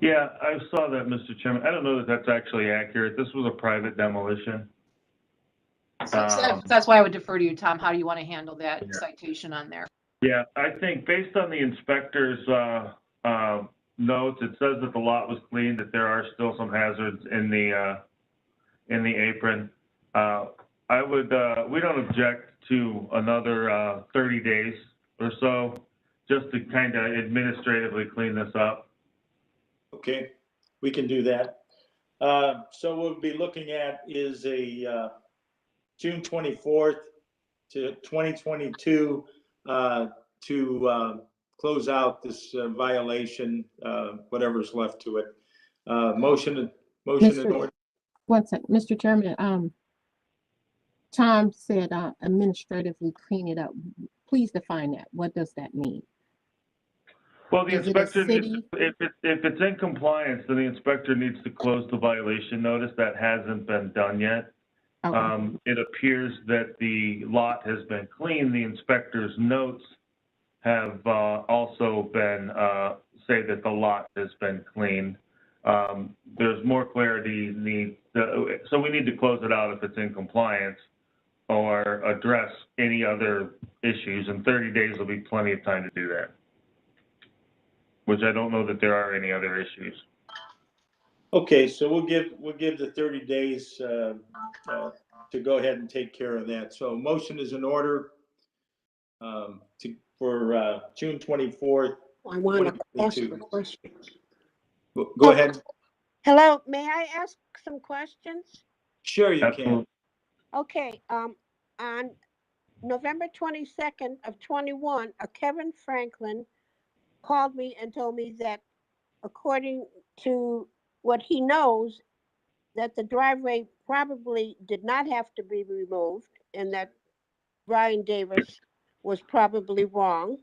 Yeah, I saw that, Mr. Chairman. I don't know that that's actually accurate. This was a private demolition. That's why I would defer to you, Tom. How do you want to handle that Yeah. citation on there? Yeah, I think based on the inspector's notes, it says that the lot was cleaned, that there are still some hazards in the apron. I would, we don't object to another 30 days or so, just to kind of administratively clean this up. Okay, we can do that. So we'll be looking at is a June 24th to 2022 to close out this violation, whatever's left to it. Motion in order. One second, Mr. Chairman, Tom said administratively clean it up. Please define that. What does that mean? Well, the Is it a inspector needs, city? if it's in compliance, then the inspector needs to close the violation notice. That hasn't been done yet. Okay. It appears that the lot has been cleaned. The inspector's notes have also been, say that the lot has been cleaned. There's more clarity so we need to close it out if it's in compliance or address any other issues, and 30 days will be plenty of time to do that, which I don't know that there are any other issues. Okay, so we'll give the 30 days to go ahead and take care of that. So motion is in order for June 24th. I want to ask 2022. a question. Go ahead. Hello, may I ask some questions? Sure, you can. Absolutely. Okay, on November 22nd of 21, Kevin Franklin called me and told me that according to what he knows, that the driveway probably did not have to be removed and that Brian Davis was probably wrong,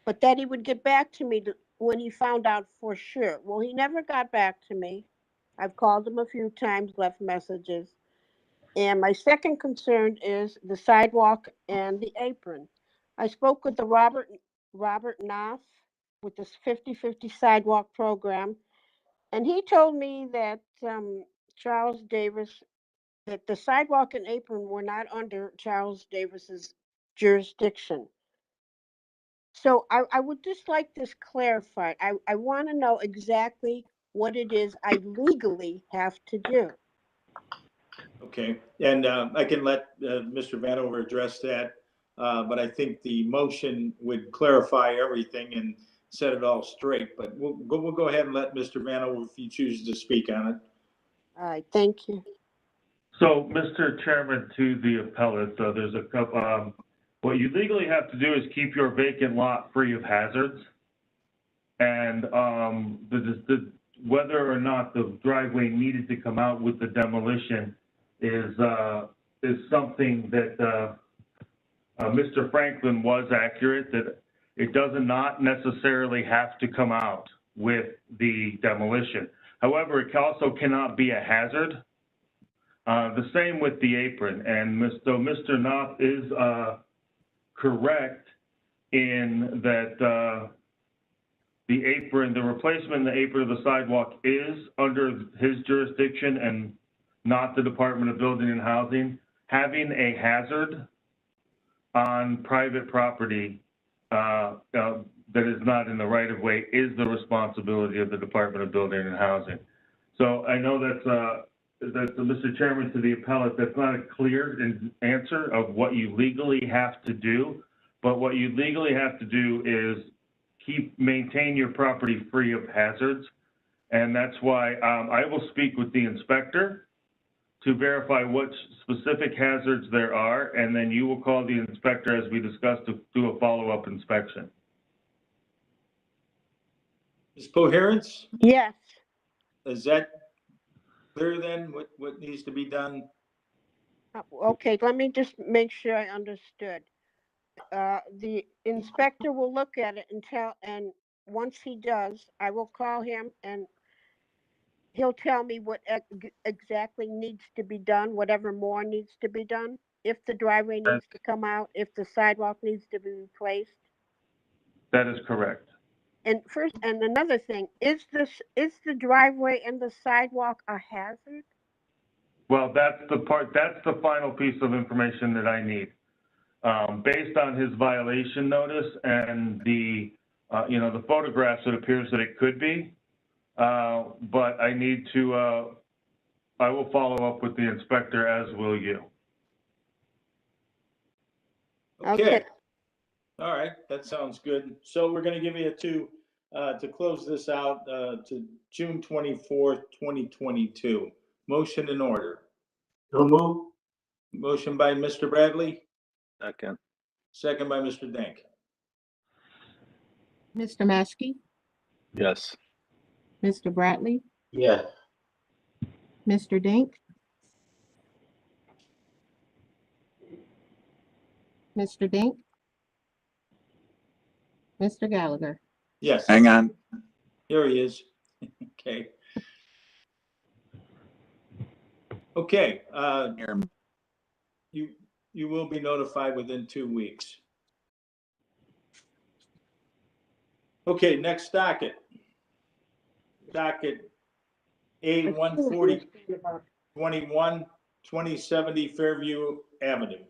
but that he would get back to me when he found out for sure. Well, he never got back to me. I've called him a few times, left messages. And my second concern is the sidewalk and the apron. I spoke with the Robert Knopf with this 50/50 sidewalk program, and he told me that Charles Davis, that the sidewalk and apron were not under Charles Davis's jurisdiction. So I would just like this clarified. I want to know exactly what it is I legally have to do. Okay, and I can let Mr. Vanover address that, but I think the motion would clarify everything and set it all straight. But we'll go ahead and let Mr. Vanover, if he chooses to speak on it. All right, thank you. So, Mr. Chairman, to the appellate, there's a couple, what you legally have to do is keep your vacant lot free of hazards. And whether or not the driveway needed to come out with the demolition is something that Mr. Franklin was accurate, that it does not necessarily have to come out with the demolition. However, it also cannot be a hazard. The same with the apron. And so Mr. Knopf is correct in that the apron, the replacement of the apron of the sidewalk is under his jurisdiction and not the Department of Building and Housing. Having a hazard on private property that is not in the right of way is the responsibility of the Department of Building and Housing. So I know that's Mr. Chairman, to the appellate, that's not a clear answer of what you legally have to do, but what you legally have to do is maintain your property free of hazards. And that's why I will speak with the inspector to verify what specific hazards there are, and then you will call the inspector, as we discussed, to do a follow-up inspection. Ms. Coherence? Yes. Is that clear then, what needs to be done? Okay, let me just make sure I understood. The inspector will look at it and once he does, I will call him and he'll tell me what exactly needs to be done, whatever more needs to be done. If the driveway needs to come out, if the sidewalk needs to be replaced. That is correct. And another thing, is the driveway and the sidewalk a hazard? Well, that's the final piece of information that I need. Based on his violation notice and the photographs, it appears that it could be. But I need to, I will follow up with the inspector, as will you. Okay. All right, that sounds good. So we're gonna give you to close this out, to June 24th, 2022. Motion in order. So move. Motion by Mr. Bradley, Second. second by Mr. Dank. Mr. Maskey, Yes. Mr. Bradley, Yes. Mr. Dink, Mr. Dink, Mr. Gallagher. Yes, Hang on. here he is. Okay. Okay, you will be notified within 2 weeks. Okay, next docket. Docket A 140 21 2070 Fairview Avenue.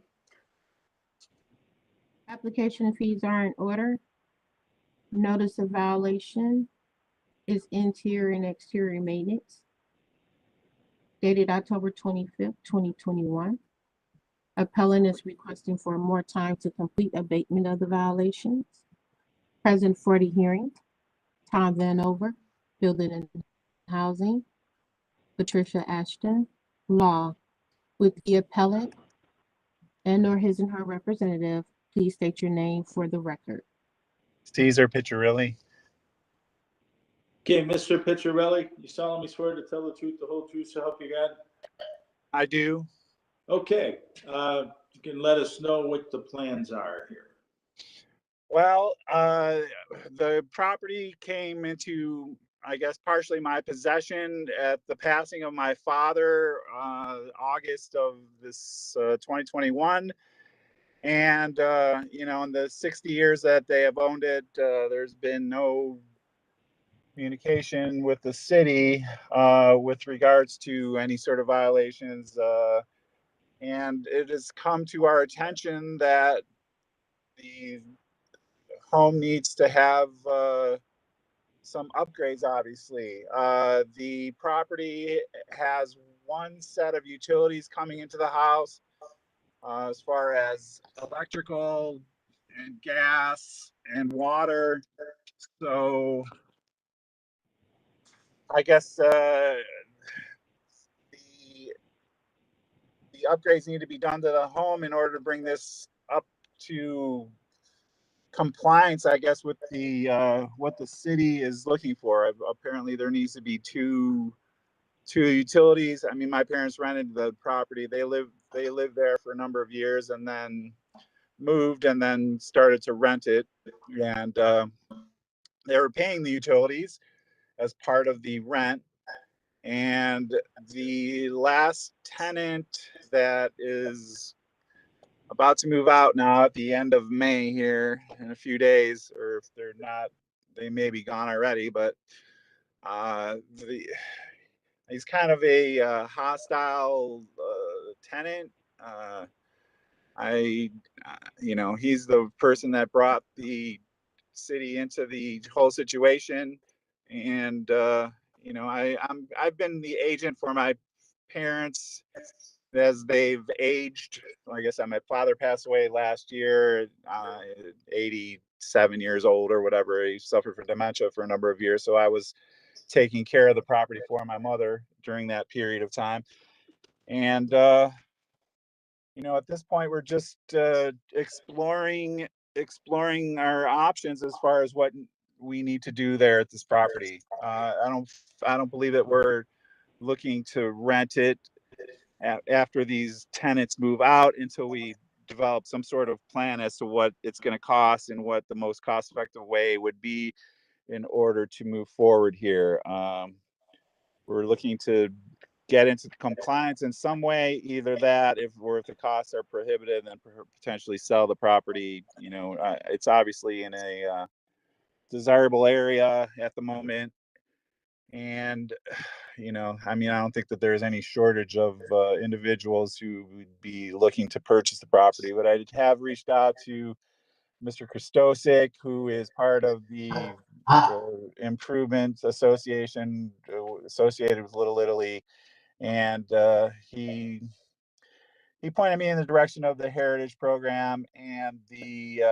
Application and fees are in order. Notice of violation is interior and exterior maintenance. Dated October 25th, 2021. Appellant is requesting for more time to complete abatement of the violations. Present for the hearing, Tom Vanover, Building and Housing, Patricia Ashton, Law. With the appellant and/or his and her representative, please state your name for the record. Caesar Piccirilli. Okay, Mr. Piccirilli, you solemnly swear to tell the truth, the whole truth, so help you God? I do. Okay, you can let us know what the plans are here. Well, the property came into, I guess, partially my possession at the passing of my father, August of this 2021. And, in the 60 years that they have owned it, there's been no communication with the city with regards to any sort of violations. And it has come to our attention that the home needs to have some upgrades, obviously. The property has one set of utilities coming into the house as far as electrical and gas and water. So I guess the upgrades need to be done to the home in order to bring this up to compliance, I guess, with the what the city is looking for. Apparently there needs to be two utilities. I mean, my parents rented the property. They lived there for a number of years and then moved and then started to rent it. And they were paying the utilities as part of the rent. And the last tenant that is about to move out now at the end of May here in a few days, or if they're not, they may be gone already, but he's kind of a hostile tenant. He's the person that brought the city into the whole situation. And, I've been the agent for my parents as they've aged. Like I said, my father passed away last year, 87 years old or whatever. He suffered from dementia for a number of years. So I was taking care of the property for my mother during that period of time. And, at this point, we're just exploring our options as far as what we need to do there at this property. I don't believe that we're looking to rent it after these tenants move out until we develop some sort of plan as to what it's going to cost and what the most cost-effective way would be in order to move forward here. We're looking to get into compliance in some way, either that, if the costs are prohibitive, then potentially sell the property. It's obviously in a desirable area at the moment, and you know, I mean, I don't think that there's any shortage of individuals who would be looking to purchase the property, but I have reached out to Mr. Christosic, who is part of the Improvement Association associated with Little Italy, and he pointed me in the direction of the Heritage Program and the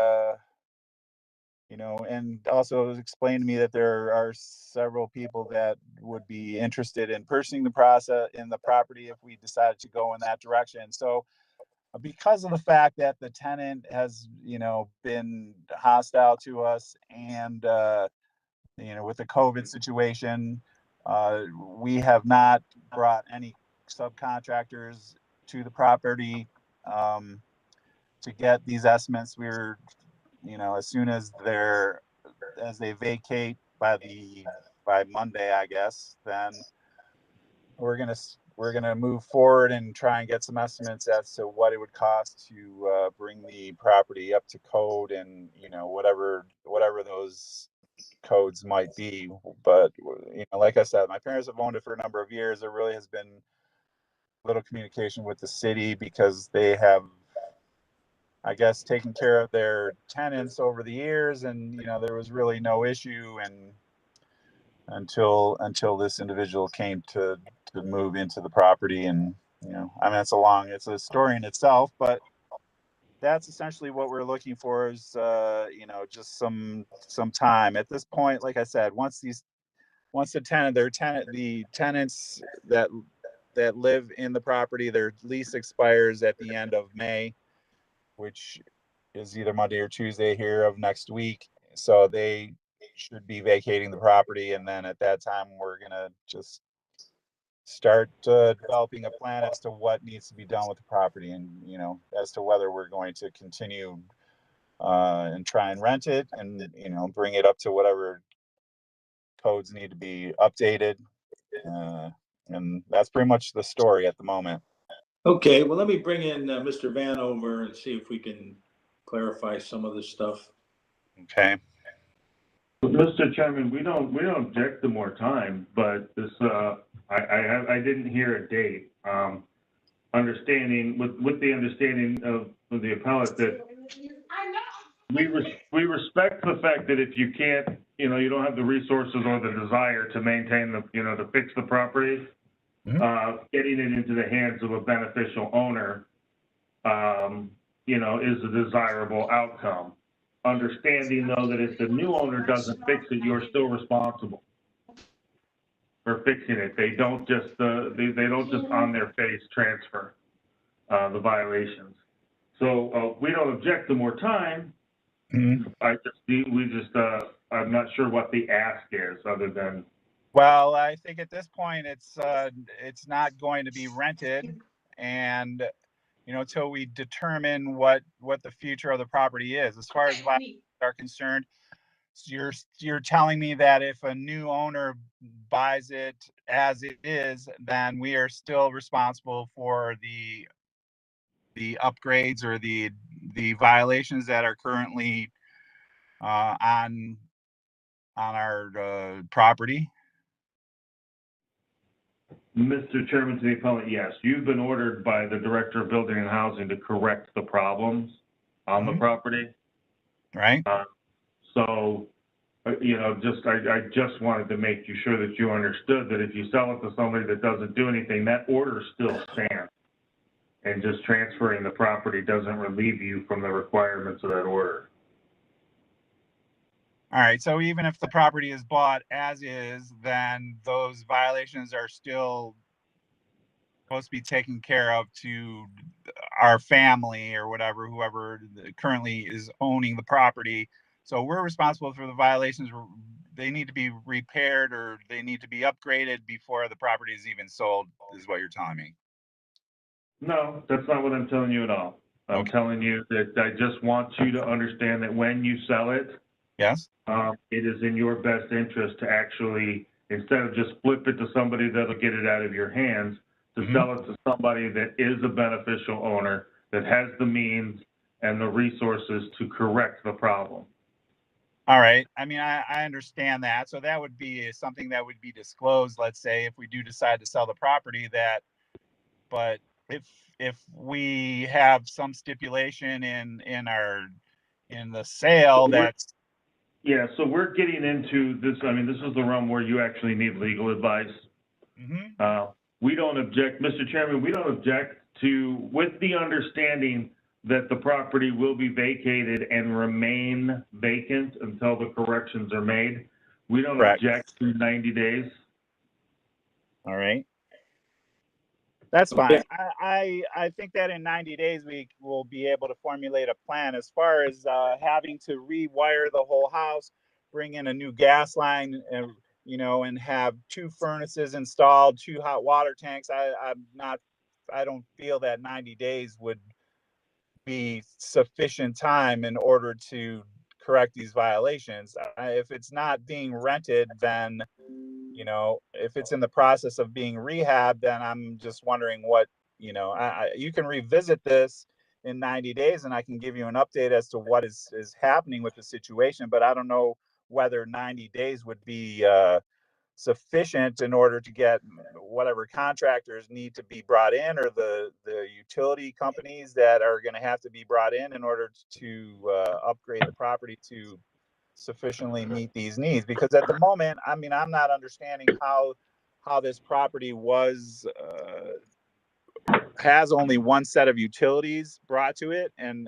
you know, and also explained to me that there are several people that would be interested in purchasing the property if we decided to go in that direction. So because of the fact that the tenant has, you know, been hostile to us and, you know, with the COVID situation, we have not brought any subcontractors to the property to get these estimates. We're, you know, as soon as they vacate by Monday, I guess, then we're gonna move forward and try and get some estimates as to what it would cost to bring the property up to code, and you know, whatever those codes might be. But you know, like I said, my parents have owned it for a number of years. There really has been little communication with the city because they have, I guess, taken care of their tenants over the years, and you know, there was really no issue, and until this individual came to move into the property. And you know, I mean, it's a story in itself, but that's essentially what we're looking for is you know, just some time at this point. Like I said, once the tenants that live in the property, their lease expires at the end of May, which is either Monday or Tuesday here of next week. So they should be vacating the property. And then at that time, we're going to just start developing a plan as to what needs to be done with the property, and, you know, as to whether we're going to continue and try and rent it and, you know, bring it up to whatever codes need to be updated. And that's pretty much the story at the moment. Okay, well, let me bring in Mr. Vanover and see if we can clarify some of this stuff. Okay. Mr. Chairman, we don't object to more time, but this, I didn't hear a date. Understanding with the understanding of the appellate that we respect the fact that if you can't, you know, you don't have the resources or the desire to maintain the, you know, to fix the property, getting it into the hands of a beneficial owner, you know, is a desirable outcome. Understanding though that if the new owner doesn't fix it, you're still responsible for fixing it. They don't just they don't just on their face transfer the violations. So we don't object to more time. I'm not sure what the ask is other than. Well, I think at this point it's not going to be rented, and you know, till we determine what the future of the property is. As far as violations are concerned, you're telling me that if a new owner buys it as it is, then we are still responsible for the upgrades or the violations that are currently on our property. Mr. Chairman, to the appellant, yes, you've been ordered by the Director of Building and Housing to correct the problems on the property. Right. So, you know, I just wanted to make you sure that you understood that if you sell it to somebody that doesn't do anything, that order still stands. And just transferring the property doesn't relieve you from the requirements of that order. All right, so even if the property is bought as is, then those violations are still supposed to be taken care of to our family or whatever, whoever currently is owning the property. So we're responsible for the violations. They need to be repaired or they need to be upgraded before the property is even sold, is what you're telling me. No, that's not what I'm telling you at all. I'm telling you that I just want you to understand that when you sell it, yes, it is in your best interest to actually, instead of just flip it to somebody that'll get it out of your hands, to sell it to somebody that is a beneficial owner, that has the means and the resources to correct the problem. All right. I mean, I understand that. So that would be something that would be disclosed, let's say, if we do decide to sell the property that, but if we have some stipulation in the sale that's. Yeah, so we're getting into this, I mean, this is the realm where you actually need legal advice. We don't object, Mr. Chairman, we don't object to, with the understanding that the property will be vacated and remain vacant until the corrections are made. We don't Correct. object to 90 days. All right. That's fine. I think that in 90 days, we will be able to formulate a plan as far as having to rewire the whole house, bring in a new gas line, and, you know, and have 2 furnaces installed, 2 hot water tanks. I don't feel that 90 days would be sufficient time in order to correct these violations. If it's not being rented, then, you know, if it's in the process of being rehabbed, then I'm just wondering what, you know, you can revisit this in 90 days and I can give you an update as to what is happening with the situation, but I don't know whether 90 days would be sufficient in order to get whatever contractors need to be brought in, or the utility companies that are going to have to be brought in order to upgrade the property to sufficiently meet these needs. Because at the moment, I mean, I'm not understanding how this property has only one set of utilities brought to it, and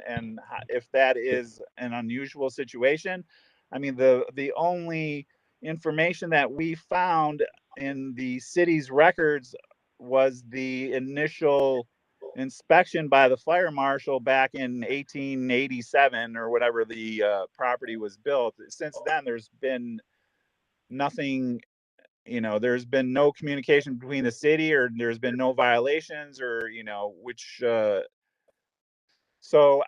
if that is an unusual situation. I mean, the only information that we found in the city's records was the initial inspection by the fire marshal back in 1887 or whatever the property was built. Since then, there's been nothing, you know, there's been no communication between the city, or there's been no violations, or, you know, which, so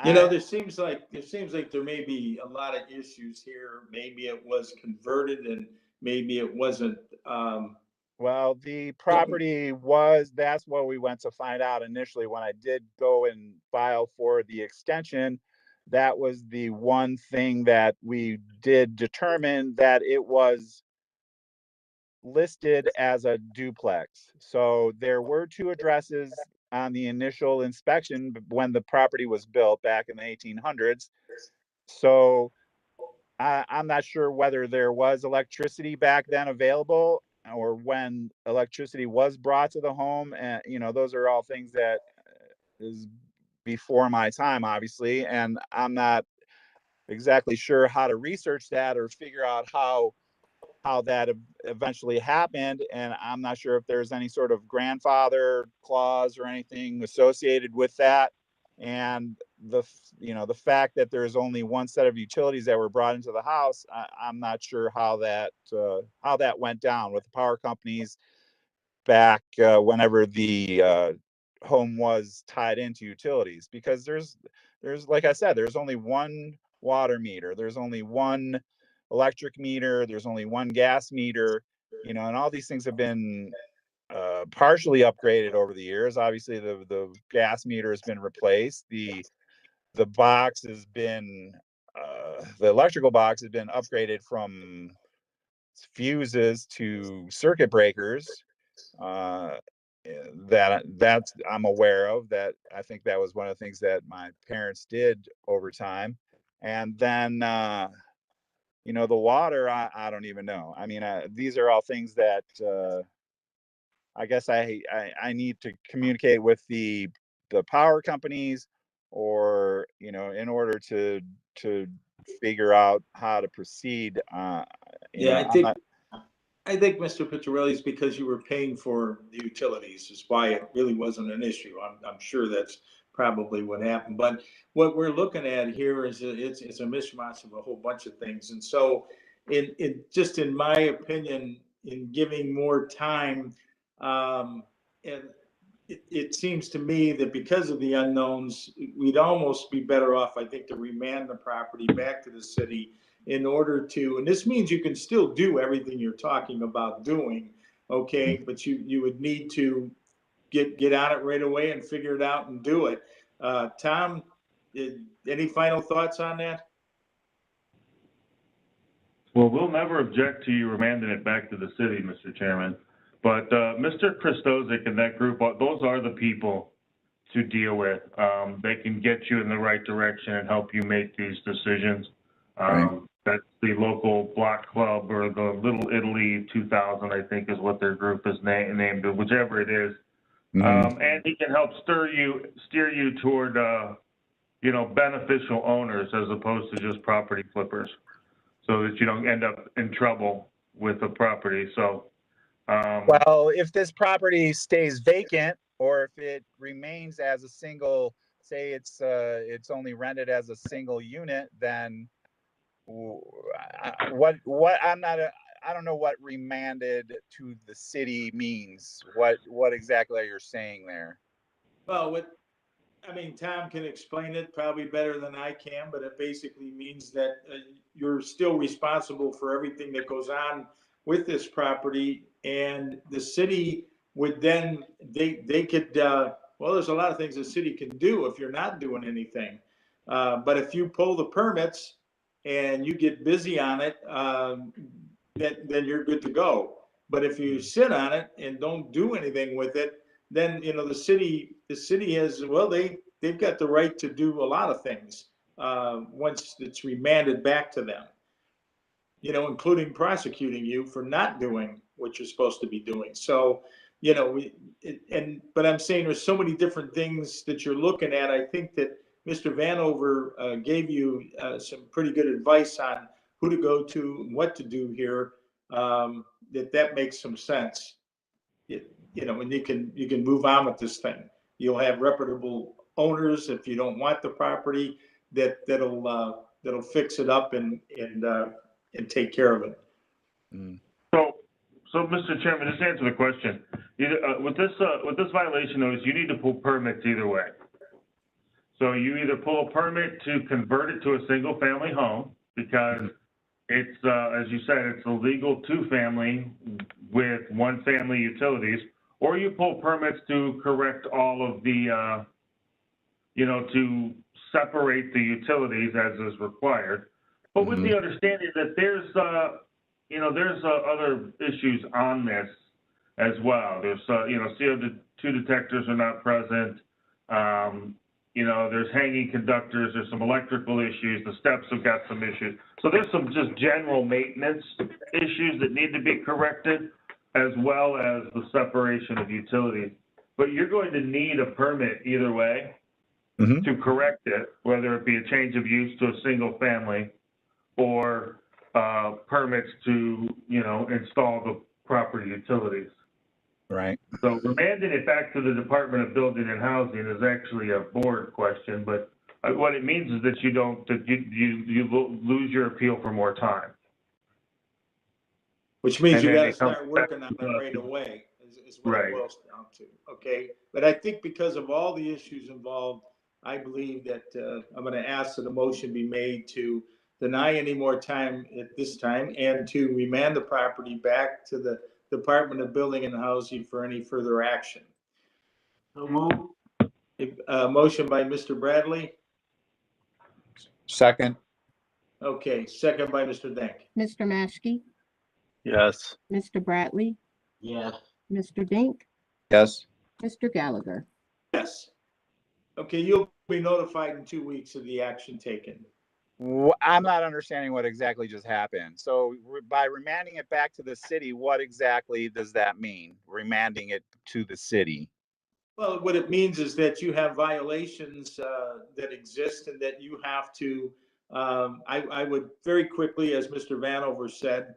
You know, there seems like there may be a lot of issues here. Maybe it was converted and maybe it wasn't. Well, the property was, that's what we went to find out initially when I did go and file for the extension. That was the one thing that we did determine, that it was listed as a duplex. So there were 2 addresses on the initial inspection when the property was built back in the 1800s. So I'm not sure whether there was electricity back then available, or when electricity was brought to the home. And, you know, those are all things that is before my time, obviously. And I'm not exactly sure how to research that or figure out how that eventually happened. And I'm not sure if there's any sort of grandfather clause or anything associated with that. And the fact that there's only one set of utilities that were brought into the house, I'm not sure how that went down with the power companies back whenever the home was tied into utilities. Because there's, like I said, there's only one water meter, there's only one electric meter, there's only one gas meter, you know, and all these things have been partially upgraded over the years. Obviously, the gas meter has been replaced. The box has been the electrical box has been upgraded from fuses to circuit breakers. That's I'm aware of. That I think that was one of the things that my parents did over time. And then you know, the water, I don't even know. I mean, these are all things that I guess I need to communicate with the power companies, or, you know, in order to figure out how to proceed. Yeah, I think Mr. Picciarelli, is because you were paying for the utilities is why it really wasn't an issue. I'm sure that's probably what happened. But what we're looking at here is it's a mishmash of a whole bunch of things. And so, in my opinion, in giving more time, and it seems to me that because of the unknowns, we'd almost be better off, I think, to remand the property back to the city in order to, and this means you can still do everything you're talking about doing, okay, but you would need to get on it right away and figure it out and do it. Tom, any final thoughts on that? Well, we'll never object to you remanding it back to the city, Mr. Chairman. But Mr. Christosic and that group, those are the people to deal with. They can get you in the right direction and help you make these decisions. That's the local block club, or the Little Italy 2000, I think is what their group is named, or whichever it is. And he can help steer you toward, beneficial owners as opposed to just property flippers, so that you don't end up in trouble with the property. So, well, if this property stays vacant, or if it remains as a single, say it's only rented as a single unit, then I don't know what remanded to the city means. What exactly are you saying there? Well, Tom can explain it probably better than I can, but it basically means that you're still responsible for everything that goes on with this property, and the city would then, they could, well, there's a lot of things the city can do if you're not doing anything. But if you pull the permits and you get busy on it, then you're good to go. But if you sit on it and don't do anything with it, then, the city has, well, they've got the right to do a lot of things once it's remanded back to them, including prosecuting you for not doing what you're supposed to be doing. So, but I'm saying there's so many different things that you're looking at. I think that Mr. Vanover gave you some pretty good advice on who to go to and what to do here. That makes some sense. And you can move on with this thing. You'll have reputable owners if you don't want the property that'll fix it up and take care of it. So, Mr. Chairman, just answer the question. With this violation notice, you need to pull permits either way. So you either pull a permit to convert it to a single-family home, because it's, as you said, it's a legal two-family with one-family utilities, or you pull permits to correct all of the, to separate the utilities as is required. But with the understanding that there's other issues on this as well. There's, CO2 detectors are not present. There's hanging conductors, there's some electrical issues, the steps have got some issues. So there's some just general maintenance issues that need to be corrected, as well as the separation of utilities. But you're going to need a permit either way to correct it, whether it be a change of use to a single family or permits to, install the proper utilities. Right. So remanding it back to the Department of Building and Housing is actually a board question, but what it means is that you lose your appeal for more time. Which means you got to start working on it right away, is what it boils down to. Okay. But I think because of all the issues involved, I believe that I'm going to ask that a motion be made to deny any more time at this time and to remand the property back to the Department of Building and Housing for any further action. So move. Motion by Mr. Bradley. Second. Okay, second by Mr. Denk. Mr. Maschke, Yes. Mr. Bradley, Yes. Mr. Dink, Yes. Mr. Gallagher. Yes. Okay, you'll be notified in 2 weeks of the action taken. I'm not understanding what exactly just happened. So by remanding it back to the city, what exactly does that mean? Remanding it to the city? Well, what it means is that you have violations that exist and that you have to, I would very quickly, as Mr. Vanover said,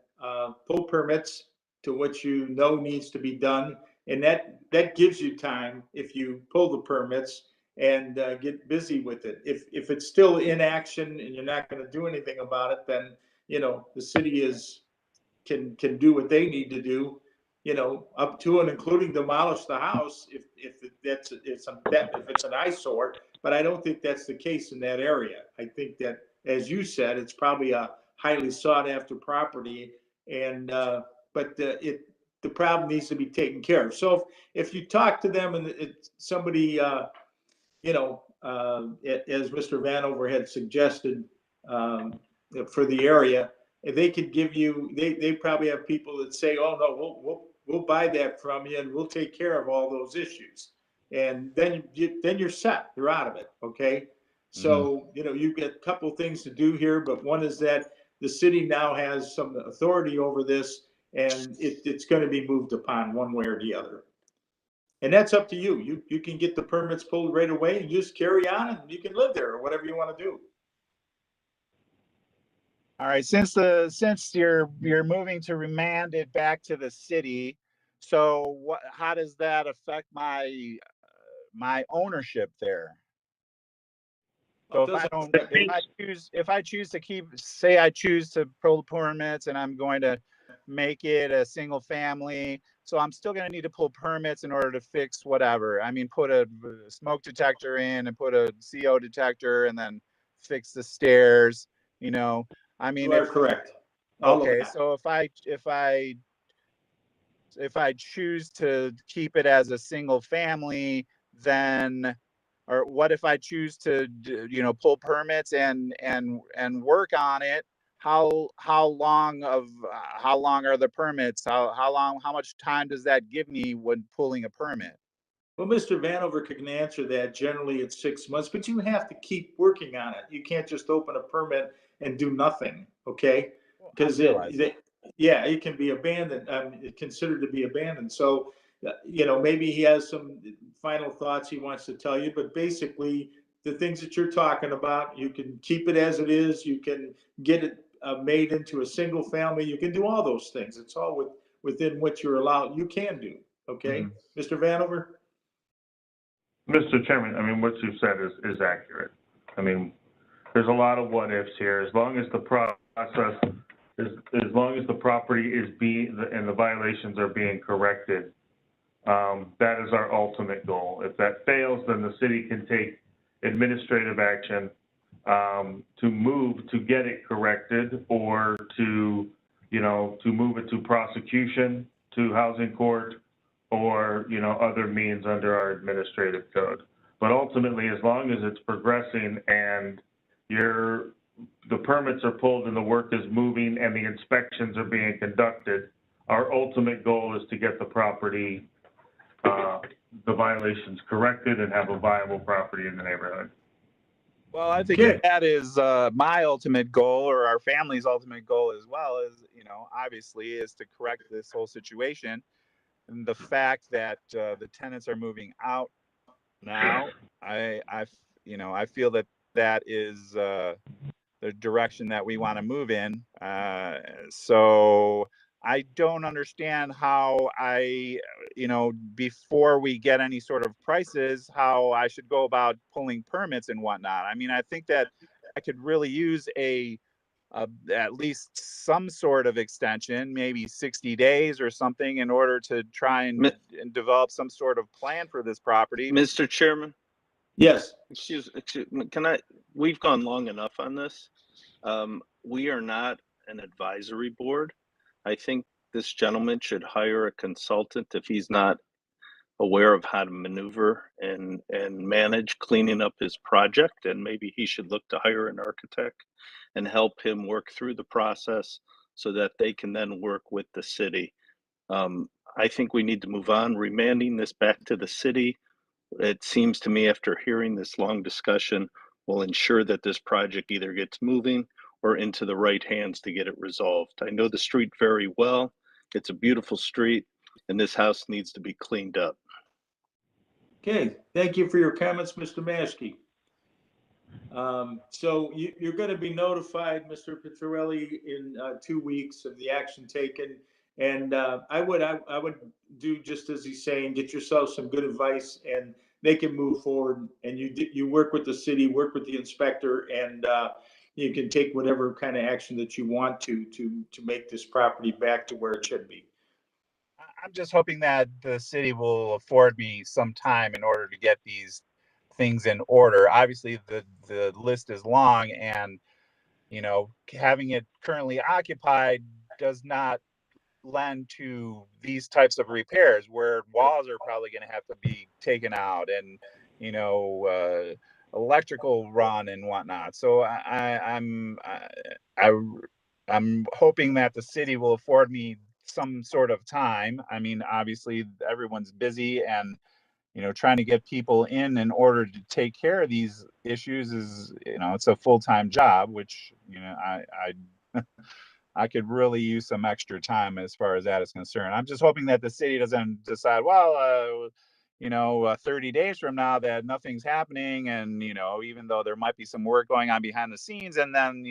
pull permits to what you know needs to be done. And that gives you time if you pull the permits and get busy with it. If it's still in action and you're not going to do anything about it, then, the city can do what they need to do, up to and including demolish the house if it's an eyesore. But I don't think that's the case in that area. I think that, as you said, it's probably a highly sought after property, and but the problem needs to be taken care of. So if you talk to them and somebody, as Mr. Vanover had suggested, for the area, they could give you, they probably have people that say, oh, no, we'll buy that from you and we'll take care of all those issues. And then you're set, you're out of it, okay? So, you know, you've got a couple things to do here, but one is that the city now has some authority over this, and it's gonna be moved upon one way or the other. And that's up to you. You can get the permits pulled right away and just carry on and you can live there or whatever you wanna do. All right, since you're moving to remand it back to the city, so how does that affect my my ownership there? So if I choose to keep, say I choose to pull permits and I'm going to make it a single family, so I'm still going to need to pull permits in order to fix whatever. I mean, put a smoke detector in and put a CO detector and then fix the stairs, you know. I mean, You are correct. All of okay, that. so if I choose to keep it as a single family, then, or what if I choose to, you know, pull permits and work on it? How long are the permits? How much time does that give me when pulling a permit? Well, Mr. Vanover can answer that. Generally, it's 6 months, but you have to keep working on it. You can't just open a permit and do nothing, okay? Because yeah, it can be abandoned, considered to be abandoned. So, you know, maybe he has some final thoughts he wants to tell you, but basically, the things that you're talking about, you can keep it as it is. You can get it made into a single family. You can do all those things. It's all within what you're allowed. You can do, okay, Mr. Vanover? Mr. Chairman, I mean, what you said is accurate. I mean, there's a lot of what ifs here. As long as the process, as long as the property is and the violations are being corrected, that is our ultimate goal. If that fails, then the city can take administrative action to get it corrected, or to move it to prosecution, to housing court, or, you know, other means under our administrative code. But ultimately, as long as it's progressing and the permits are pulled and the work is moving and the inspections are being conducted, our ultimate goal is to get the property, the violations corrected and have a viable property in the neighborhood. Well, I think that is my ultimate goal, or our family's ultimate goal as well, is, you know, obviously is to correct this whole situation. And the fact that the tenants are moving out now, I feel that is the direction that we want to move in. So I don't understand how before we get any sort of prices, how I should go about pulling permits and whatnot. I mean, I think that I could really use at least some sort of extension, maybe 60 days or something, in order to try and develop some sort of plan for this property. Mr. Chairman? Yes. Excuse me, we've gone long enough on this. We are not an advisory board. I think this gentleman should hire a consultant if he's not aware of how to maneuver and manage cleaning up his project, and maybe he should look to hire an architect and help him work through the process so that they can then work with the city. I think we need to move on. Remanding this back to the city, it seems to me, after hearing this long discussion, will ensure that this project either gets moving or into the right hands to get it resolved. I know the street very well. It's a beautiful street, and this house needs to be cleaned up. Okay, thank you for your comments, Mr. Maskey. So you're going to be notified, Mr. Petrarelli, in 2 weeks of the action taken. And I would do just as he's saying, get yourself some good advice, and they can move forward. And you work with the city, work with the inspector, and you can take whatever kind of action that you want to make this property back to where it should be. I'm just hoping that the city will afford me some time in order to get these things in order. Obviously, the list is long, and, you know, having it currently occupied does not lend to these types of repairs, where walls are probably going to have to be taken out, and, you know, electrical run and whatnot. So I'm hoping that the city will afford me some sort of time. I mean, obviously everyone's busy, and trying to get people in order to take care of these issues is, it's a full-time job, which, I could really use some extra time as far as that is concerned. I'm just hoping that the city doesn't decide, well, 30 days from now that nothing's happening, and even though there might be some work going on behind the scenes, and then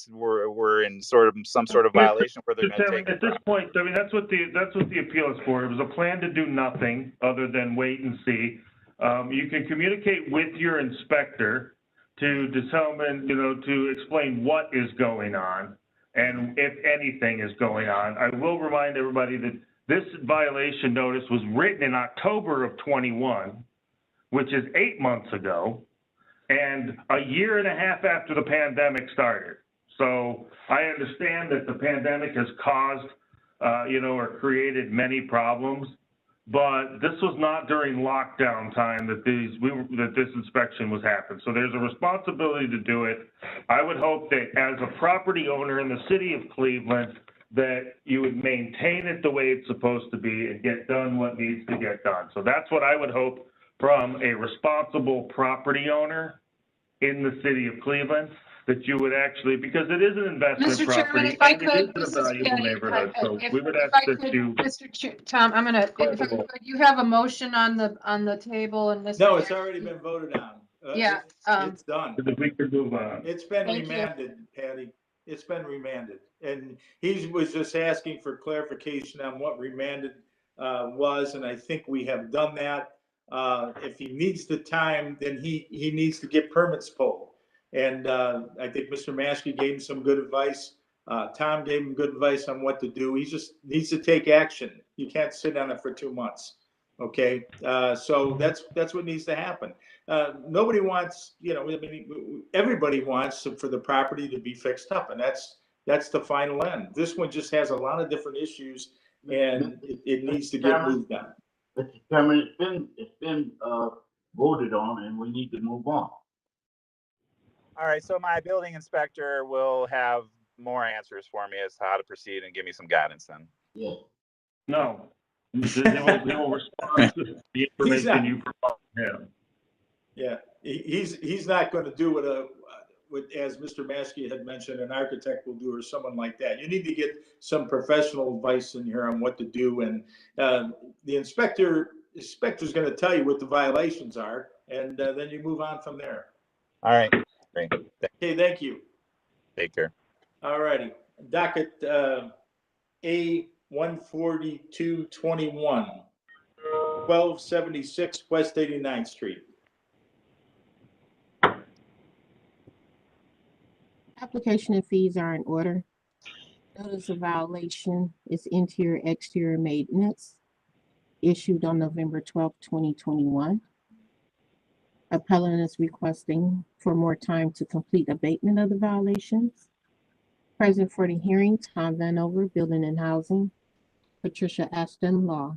we're in some sort of violation where they're going to take At this point, I mean, that's what the appeal is for. It was a plan to do nothing other than wait and see. You can communicate with your inspector to determine, to explain what is going on and if anything is going on. I will remind everybody that this violation notice was written in October of 21, which is 8 months ago, and a year and a half after the pandemic started. So I understand that the pandemic has caused, or created many problems, but this was not during lockdown time that this inspection was happening. So there's a responsibility to do it. I would hope that as a property owner in the city of Cleveland, that you would maintain it the way it's supposed to be and get done what needs to get done. So that's what I would hope from a responsible property owner in the city of Cleveland, that you would actually, because it is an investment Mr. Chairman, property if I and it is could, in a this is valuable Patty. neighborhood. So If we would if ask I that could, you. Tom, if I could, you have a motion on the table, and Mr. No, it's already been voted on. Yeah, It's done. We could move on. It's been Thank you. remanded, Patty. It's been remanded. And he was just asking for clarification on what remanded was, and I think we have done that. If he needs the time, then he needs to get permits pulled. And I think Mr. Maskey gave him some good advice. Tom gave him good advice on what to do. He just needs to take action. You can't sit on it for 2 months. Okay, so that's what needs to happen. Nobody wants, everybody wants for the property to be fixed up, and that's the final end. This one just has a lot of different issues, and it needs to get moved on. Mr. Chairman, it's been voted on, and we need to move on. All right, so my building inspector will have more answers for me as to how to proceed and give me some guidance then. Yeah. No, they will respond to the information you provide him. Yeah, he's not going to do what, as Mr. Maskey had mentioned, an architect will do, or someone like that. You need to get some professional advice in here on what to do, and the inspector's going to tell you what the violations are, and then you move on from there. All right, great. Okay, thank you. Take care. All righty, docket A 14221, 1276 West 89th Street. Application and fees are in order. Notice of violation is interior exterior maintenance issued on November 12th, 2021. Appellant is requesting for more time to complete abatement of the violations. Present for the hearing, Tom Vanover, Building and Housing, Patricia Ashton, Law.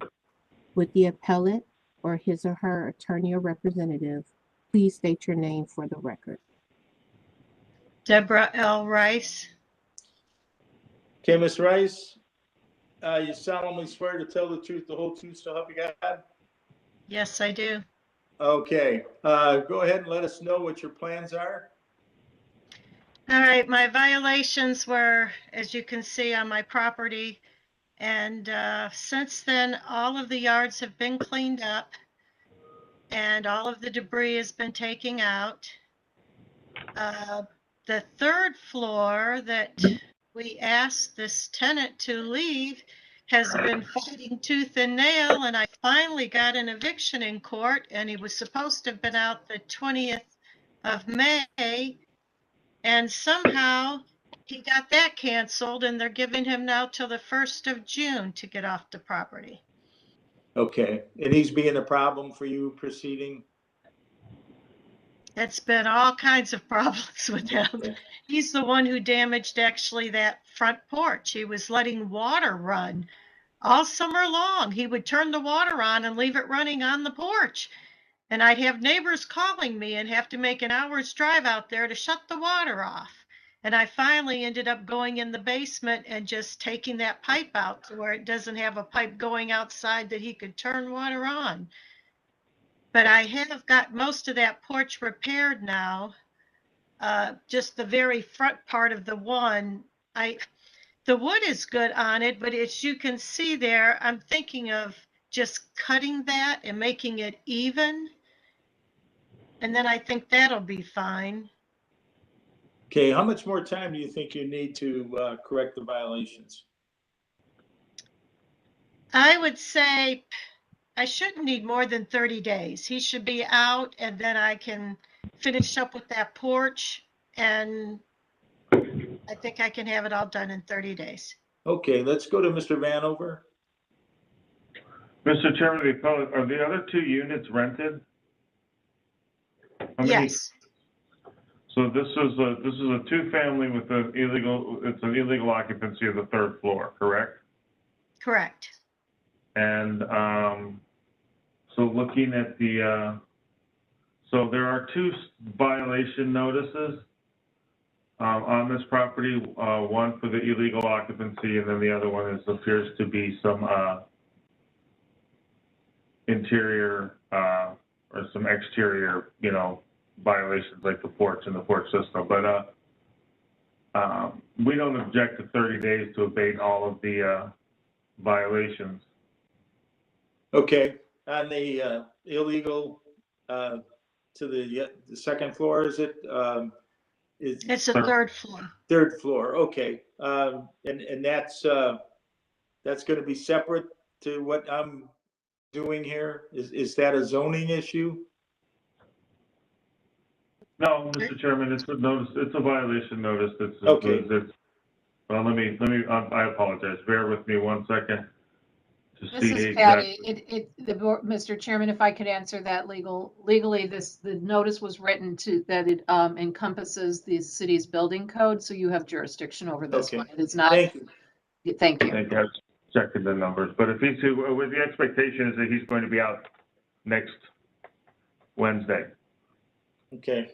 With the appellant or his or her attorney or representative, please state your name for the record. Deborah L. Rice. Okay, Ms. Rice, you solemnly swear to tell the truth, the whole truth, so help you God? Yes, I do. Okay, go ahead and let us know what your plans are. All right, my violations were, as you can see, on my property. And since then, all of the yards have been cleaned up and all of the debris has been taken out. The third floor that we asked this tenant to leave has been fighting tooth and nail, and I finally got an eviction in court, and he was supposed to have been out the 20th of May, and somehow he got that canceled, and they're giving him now till the 1st of June to get off the property. Okay, and he's being a problem for you proceeding? It's been all kinds of problems with him. He's the one who damaged actually that front porch. He was letting water run all summer long. He would turn the water on and leave it running on the porch. And I'd have neighbors calling me and have to make an hour's drive out there to shut the water off. And I finally ended up going in the basement and just taking that pipe out to where it doesn't have a pipe going outside that he could turn water on. But I have got most of that porch repaired now. Just the very front part of the one, the wood is good on it, but as you can see there, I'm thinking of just cutting that and making it even. And then I think that'll be fine. Okay, how much more time do you think you need to correct the violations? I would say I shouldn't need more than 30 days. He should be out and then I can finish up with that porch, and I think I can have it all done in 30 days. Okay, let's go to Mr. Vanover. Mr. Chairman, the appellant, are the other 2 units rented? How many? Yes, So this is a 2-family with it's an illegal occupancy of the 3rd floor, correct? correct. And so looking at so there are 2 violation notices on this property, one for the illegal occupancy, and then the other one appears to be some interior or some exterior, violations like the porch and the porch system. But we don't object to 30 days to abate all of the violations. Okay, on the illegal to the 2nd floor, is it? It's the 3rd floor. 3rd floor, okay. And that's going to be separate to what I'm doing here? Is that a zoning issue? No, Mr. Chairman, it's a notice. It's a violation notice. Okay. Well, let me. I apologize. Bear with me 1 second to This see is exactly. Patty. Mr. Chairman, if I could answer that legally, the notice was written that it encompasses the city's building code, so you have jurisdiction over this Okay. one. It is not. Thank you. Thank you. Thank you. I was checking the numbers, but if he's with the expectation is that he's going to be out next Wednesday. Okay.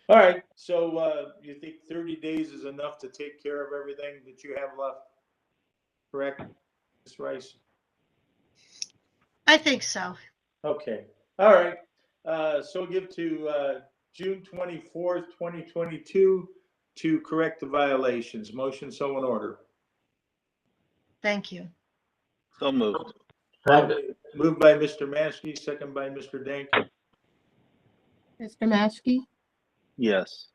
All right. So you think 30 days is enough to take care of everything that you have left? Correct, Ms. Rice? I think so. Okay. All right. So give to June 24th, 2022 to correct the violations. Motion so in order. Thank you. So moved. Moved by Mr. Maskey, second by Mr. Dank. Mr. Maskey, Yes.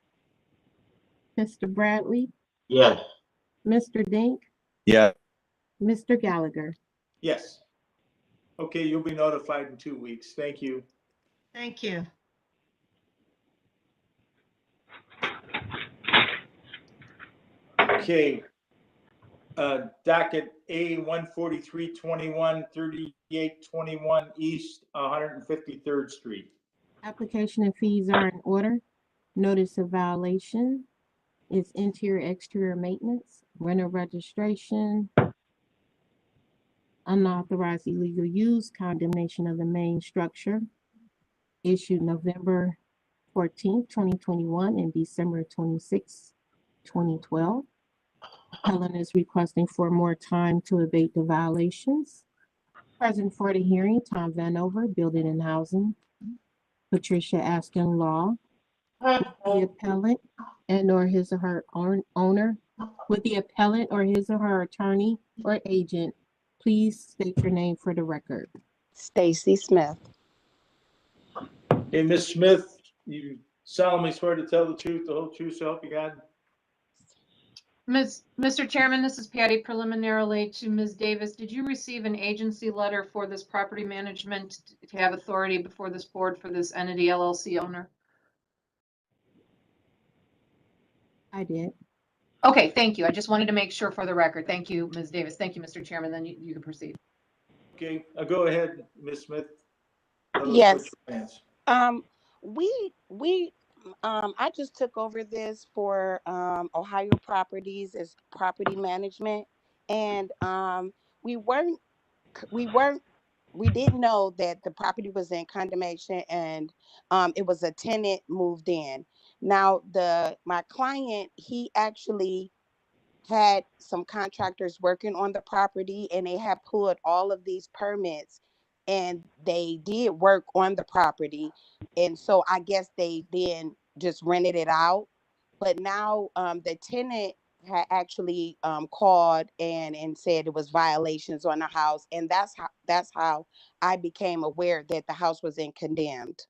Mr. Bradley, Yes. Mr. Dink, Yeah. Mr. Gallagher. Yes. Okay, you'll be notified in 2 weeks. Thank you. Thank you. Okay. Docket A 14321 3821 East 153rd Street. Application and fees are in order. Notice of violation is interior exterior maintenance, renter registration, unauthorized illegal use, condemnation of the main structure, issued November 14th, 2021 and December 26th, 2012. Appellant is requesting for more time to abate the violations. Present for the hearing, Tom Vanover, Building and Housing, Patricia Askin Law, the appellant and or his or her owner, with the appellant or his or her attorney or agent. Please state your name for the record. Stacy Smith. Hey, Ms. Smith, you solemnly swear to tell the truth, the whole truth, so help you God? Mr. Chairman, this is Patty. Preliminarily to Ms. Davis, did you receive an agency letter for this property management to have authority before this board for this entity LLC owner? I did. Okay, thank you. I just wanted to make sure for the record. Thank you, Ms. Davis. Thank you, Mr. Chairman. Then you can proceed. Okay, go ahead, Ms. Smith. Yes. I just took over this for Ohio Properties as property management, and we didn't know that the property was in condemnation, and it was a tenant moved in. Now, my client, he actually had some contractors working on the property, and they had pulled all of these permits, and they did work on the property. And so I guess they then just rented it out. But now the tenant had actually called and said it was violations on the house, and that's how I became aware that the house was in condemned.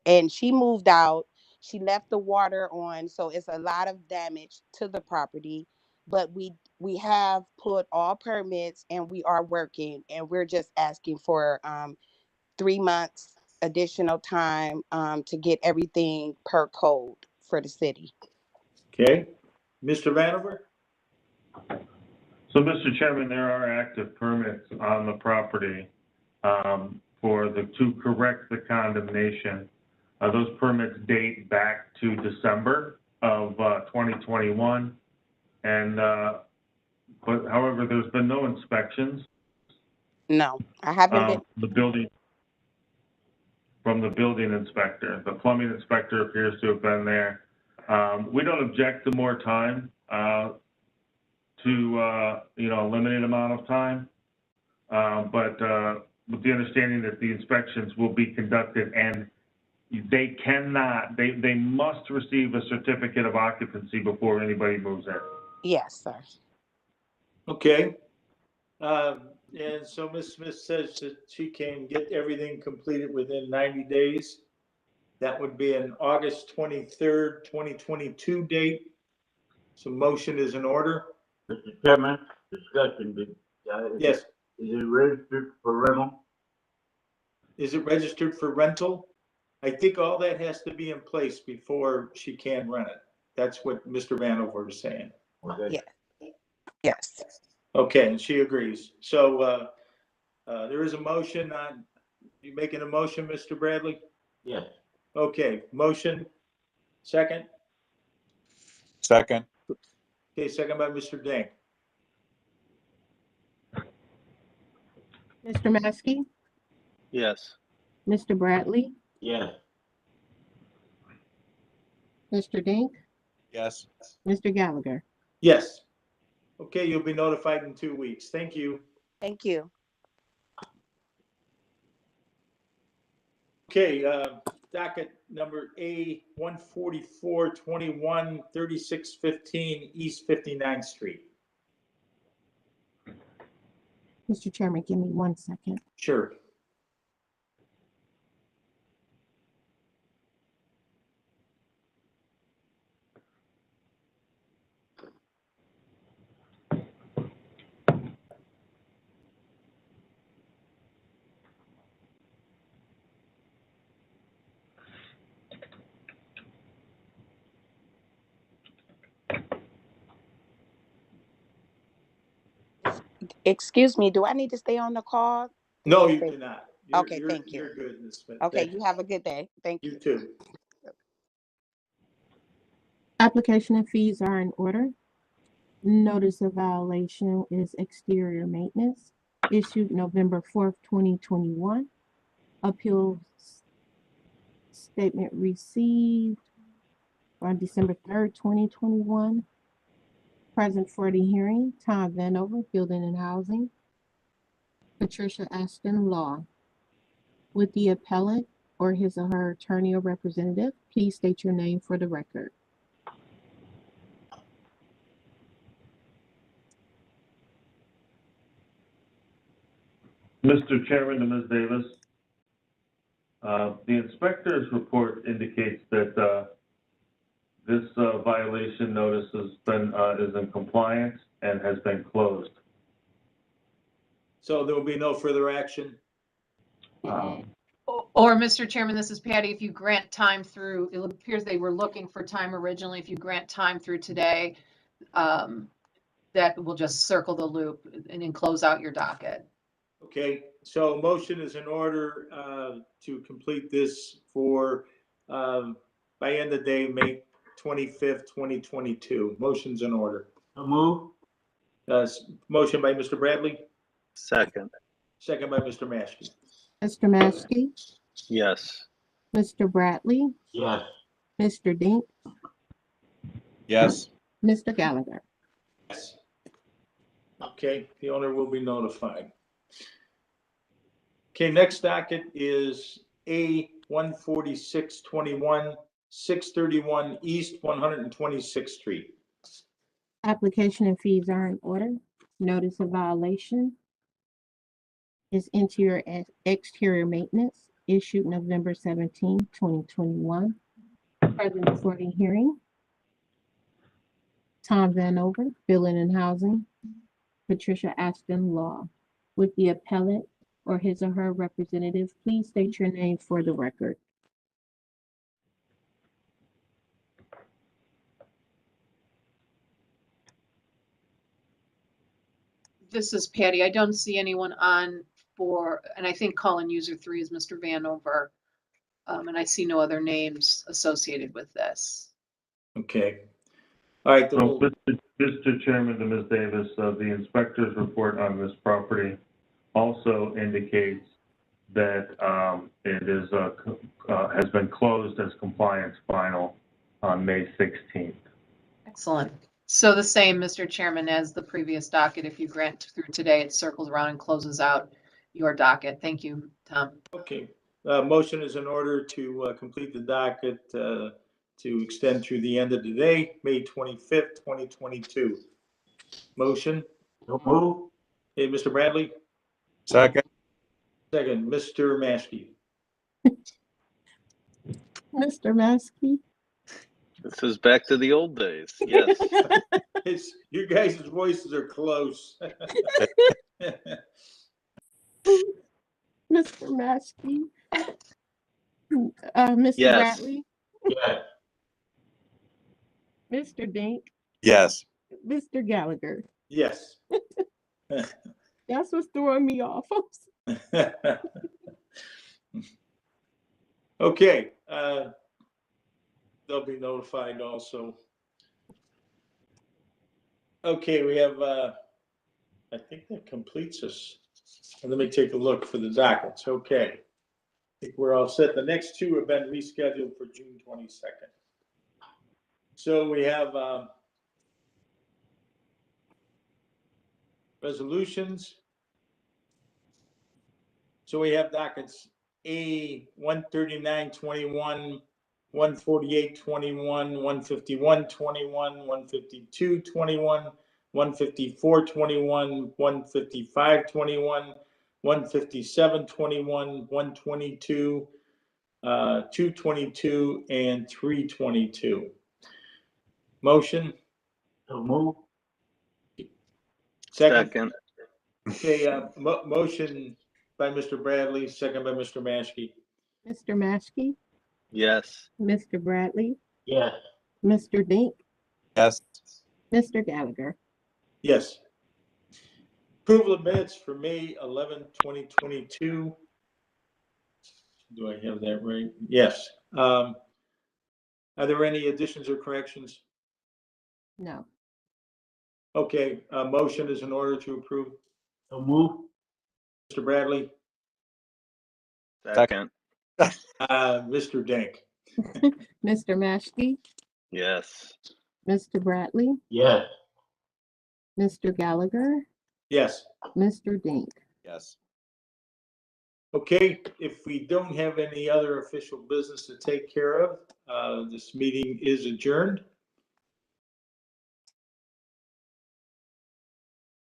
And she moved out. She left the water on, so it's a lot of damage to the property. But we have put all permits, and we are working, and we're just asking for 3 months additional time to get everything per code for the city. Okay, Mr. Vanover? So, Mr. Chairman, there are active permits on the property to correct the condemnation. Those permits date back to December of 2021. And, but however, there's been no inspections. No, I haven't been. From the building inspector. The plumbing inspector appears to have been there. We don't object to more time, a limited amount of time. But with the understanding that the inspections will be conducted, and they must receive a certificate of occupancy before anybody moves in. Yes, sir. Okay. And so Ms. Smith says that she can get everything completed within 90 days. That would be an August 23rd, 2022 date. So motion is in order. Mr. Chairman, discussion. Yes. Is it registered for rental? Is it registered for rental? I think all that has to be in place before she can rent it. That's what Mr. Vanover is saying. Okay. Yeah. Yes. Okay, and she agrees. So there is a motion on, you making a motion, Mr. Bradley? Yes. Okay, motion, second? Second. Okay, second by Mr. Dink. Mr. Maskey, Yes. Mr. Bradley, Yes. Mr. Dink, Yes. Mr. Gallagher. Yes. Okay, you'll be notified in 2 weeks. Thank you. Thank you. Okay, docket number A 14421 3615 East 59th Street. Mr. Chairman, give me 1 second. Sure. Excuse me, do I need to stay on the call? No, you do not. Okay, thank you. You're good, Ms. Smith. Okay, Thank you have a good day. Thank you. You too. Application and fees are in order. Notice of violation is exterior maintenance, issued November 4th, 2021. Appeal statement received on December 3rd, 2021. Present for the hearing, Tom Vanover, Building and Housing. Patricia Ashton, Law. With the appellant or his or her attorney or representative, please state your name for the record. Mr. Chairman and Ms. Davis, the inspector's report indicates that this violation notice has been is in compliance and has been closed. So there will be no further action? Or, Mr. Chairman, this is Patty, if you grant time through, it appears they were looking for time originally. If you grant time through today, that will just circle the loop and then close out your docket. Okay, so motion is in order to complete this for by end of day, May 25th, 2022. Motion's in order. So move. Motion by Mr. Bradley, Second. second by Mr. Maskey. Mr. Maskey, Yes. Mr. Bradley, Yes. Mr. Dink, Yes. Mr. Gallagher. Yes. Okay, the owner will be notified. Okay, next docket is A 14621, 631 East 126th Street. Application and fees are in order. Notice of violation is interior and exterior maintenance issued November 17, 2021. Present for the hearing. Tom Vanover, Billing and Housing. Patricia Ashton, Law. With the appellant or his or her representative, please state your name for the record. This is Patty. I don't see anyone on for, and I think calling user 3 is Mr. Vanover. And I see no other names associated with this. Okay. All right. So, Mr. Chairman to Ms. Davis, the inspector's report on this property also indicates that it is has been closed as compliance final on May 16th. Excellent. So the same, Mr. Chairman, as the previous docket. If you grant through today, it circles around and closes out your docket. Thank you, Tom. Okay. Motion is in order to complete the docket to extend through the end of the day, May 25th, 2022. Motion? So move. Hey, Mr. Bradley? Second. Second, Mr. Maskey. Mr. Maskey? This is back to the old days. Yes. You guys' voices are close. Mr. Maskey? Mr. Yes. Bradley? Yeah. Mr. Dink? Yes. Mr. Gallagher? Yes. That's what's throwing me off. Okay. They'll be notified also. Okay, we have, I think that completes us. Let me take a look for the dockets. Okay. I think we're all set. The next two have been rescheduled for June 22nd. So we have resolutions. So we have dockets A 13921, 14821, 15121, 15221, 15421, 15521, 15721, 122, 222, and 322. Motion? So move. Second. Okay, motion by Mr. Bradley, second by Mr. Maskey. Mr. Maskey? Yes. Mr. Bradley? Yes. Mr. Dink? Yes. Mr. Gallagher? Yes. Approval of minutes for May 11, 2022. Do I have that right? Yes. Are there any additions or corrections? No. Okay, motion is in order to approve. So move. Mr. Bradley, Second. Mr. Dink. Mr. Maskey? Yes. Mr. Bradley? Yes. Mr. Gallagher? Yes. Mr. Dink? Yes. Okay, if we don't have any other official business to take care of, this meeting is adjourned.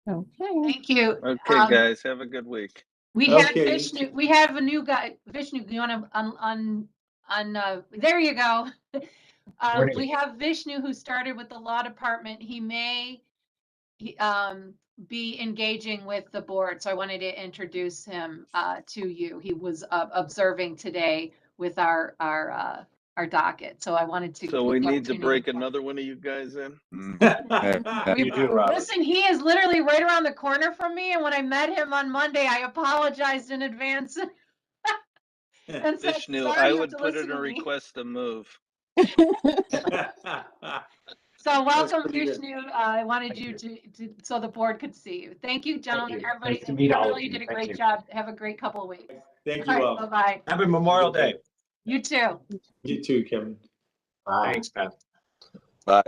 Okay. Thank you. Okay, guys, have a good week. We had Okay. Vishnu, we have a new guy, Vishnu, you want to, there you go. Morning. We have Vishnu who started with the law department. He may be engaging with the board. So I wanted to introduce him to you. He was observing today with our docket. So I wanted to. So we need to opportunity break for- another one of you guys in? We- You do, Robert. Listen, he is literally right around the corner from me, and when I met him on Monday, I apologized in advance. And said, Vishnu, "Sorry, I you have would to put listen in a to me." request to move. So welcome, pretty good. Vishnu. I wanted you to so the board could see you. Thank you, gentlemen. you. Everybody, Nice to meet all of you you. did a Thank great you. job. Have a great couple of weeks. Thank you all. Bye bye. Happy Memorial Day. You too. You too, Kevin. Bye. Thanks, Beth. Bye.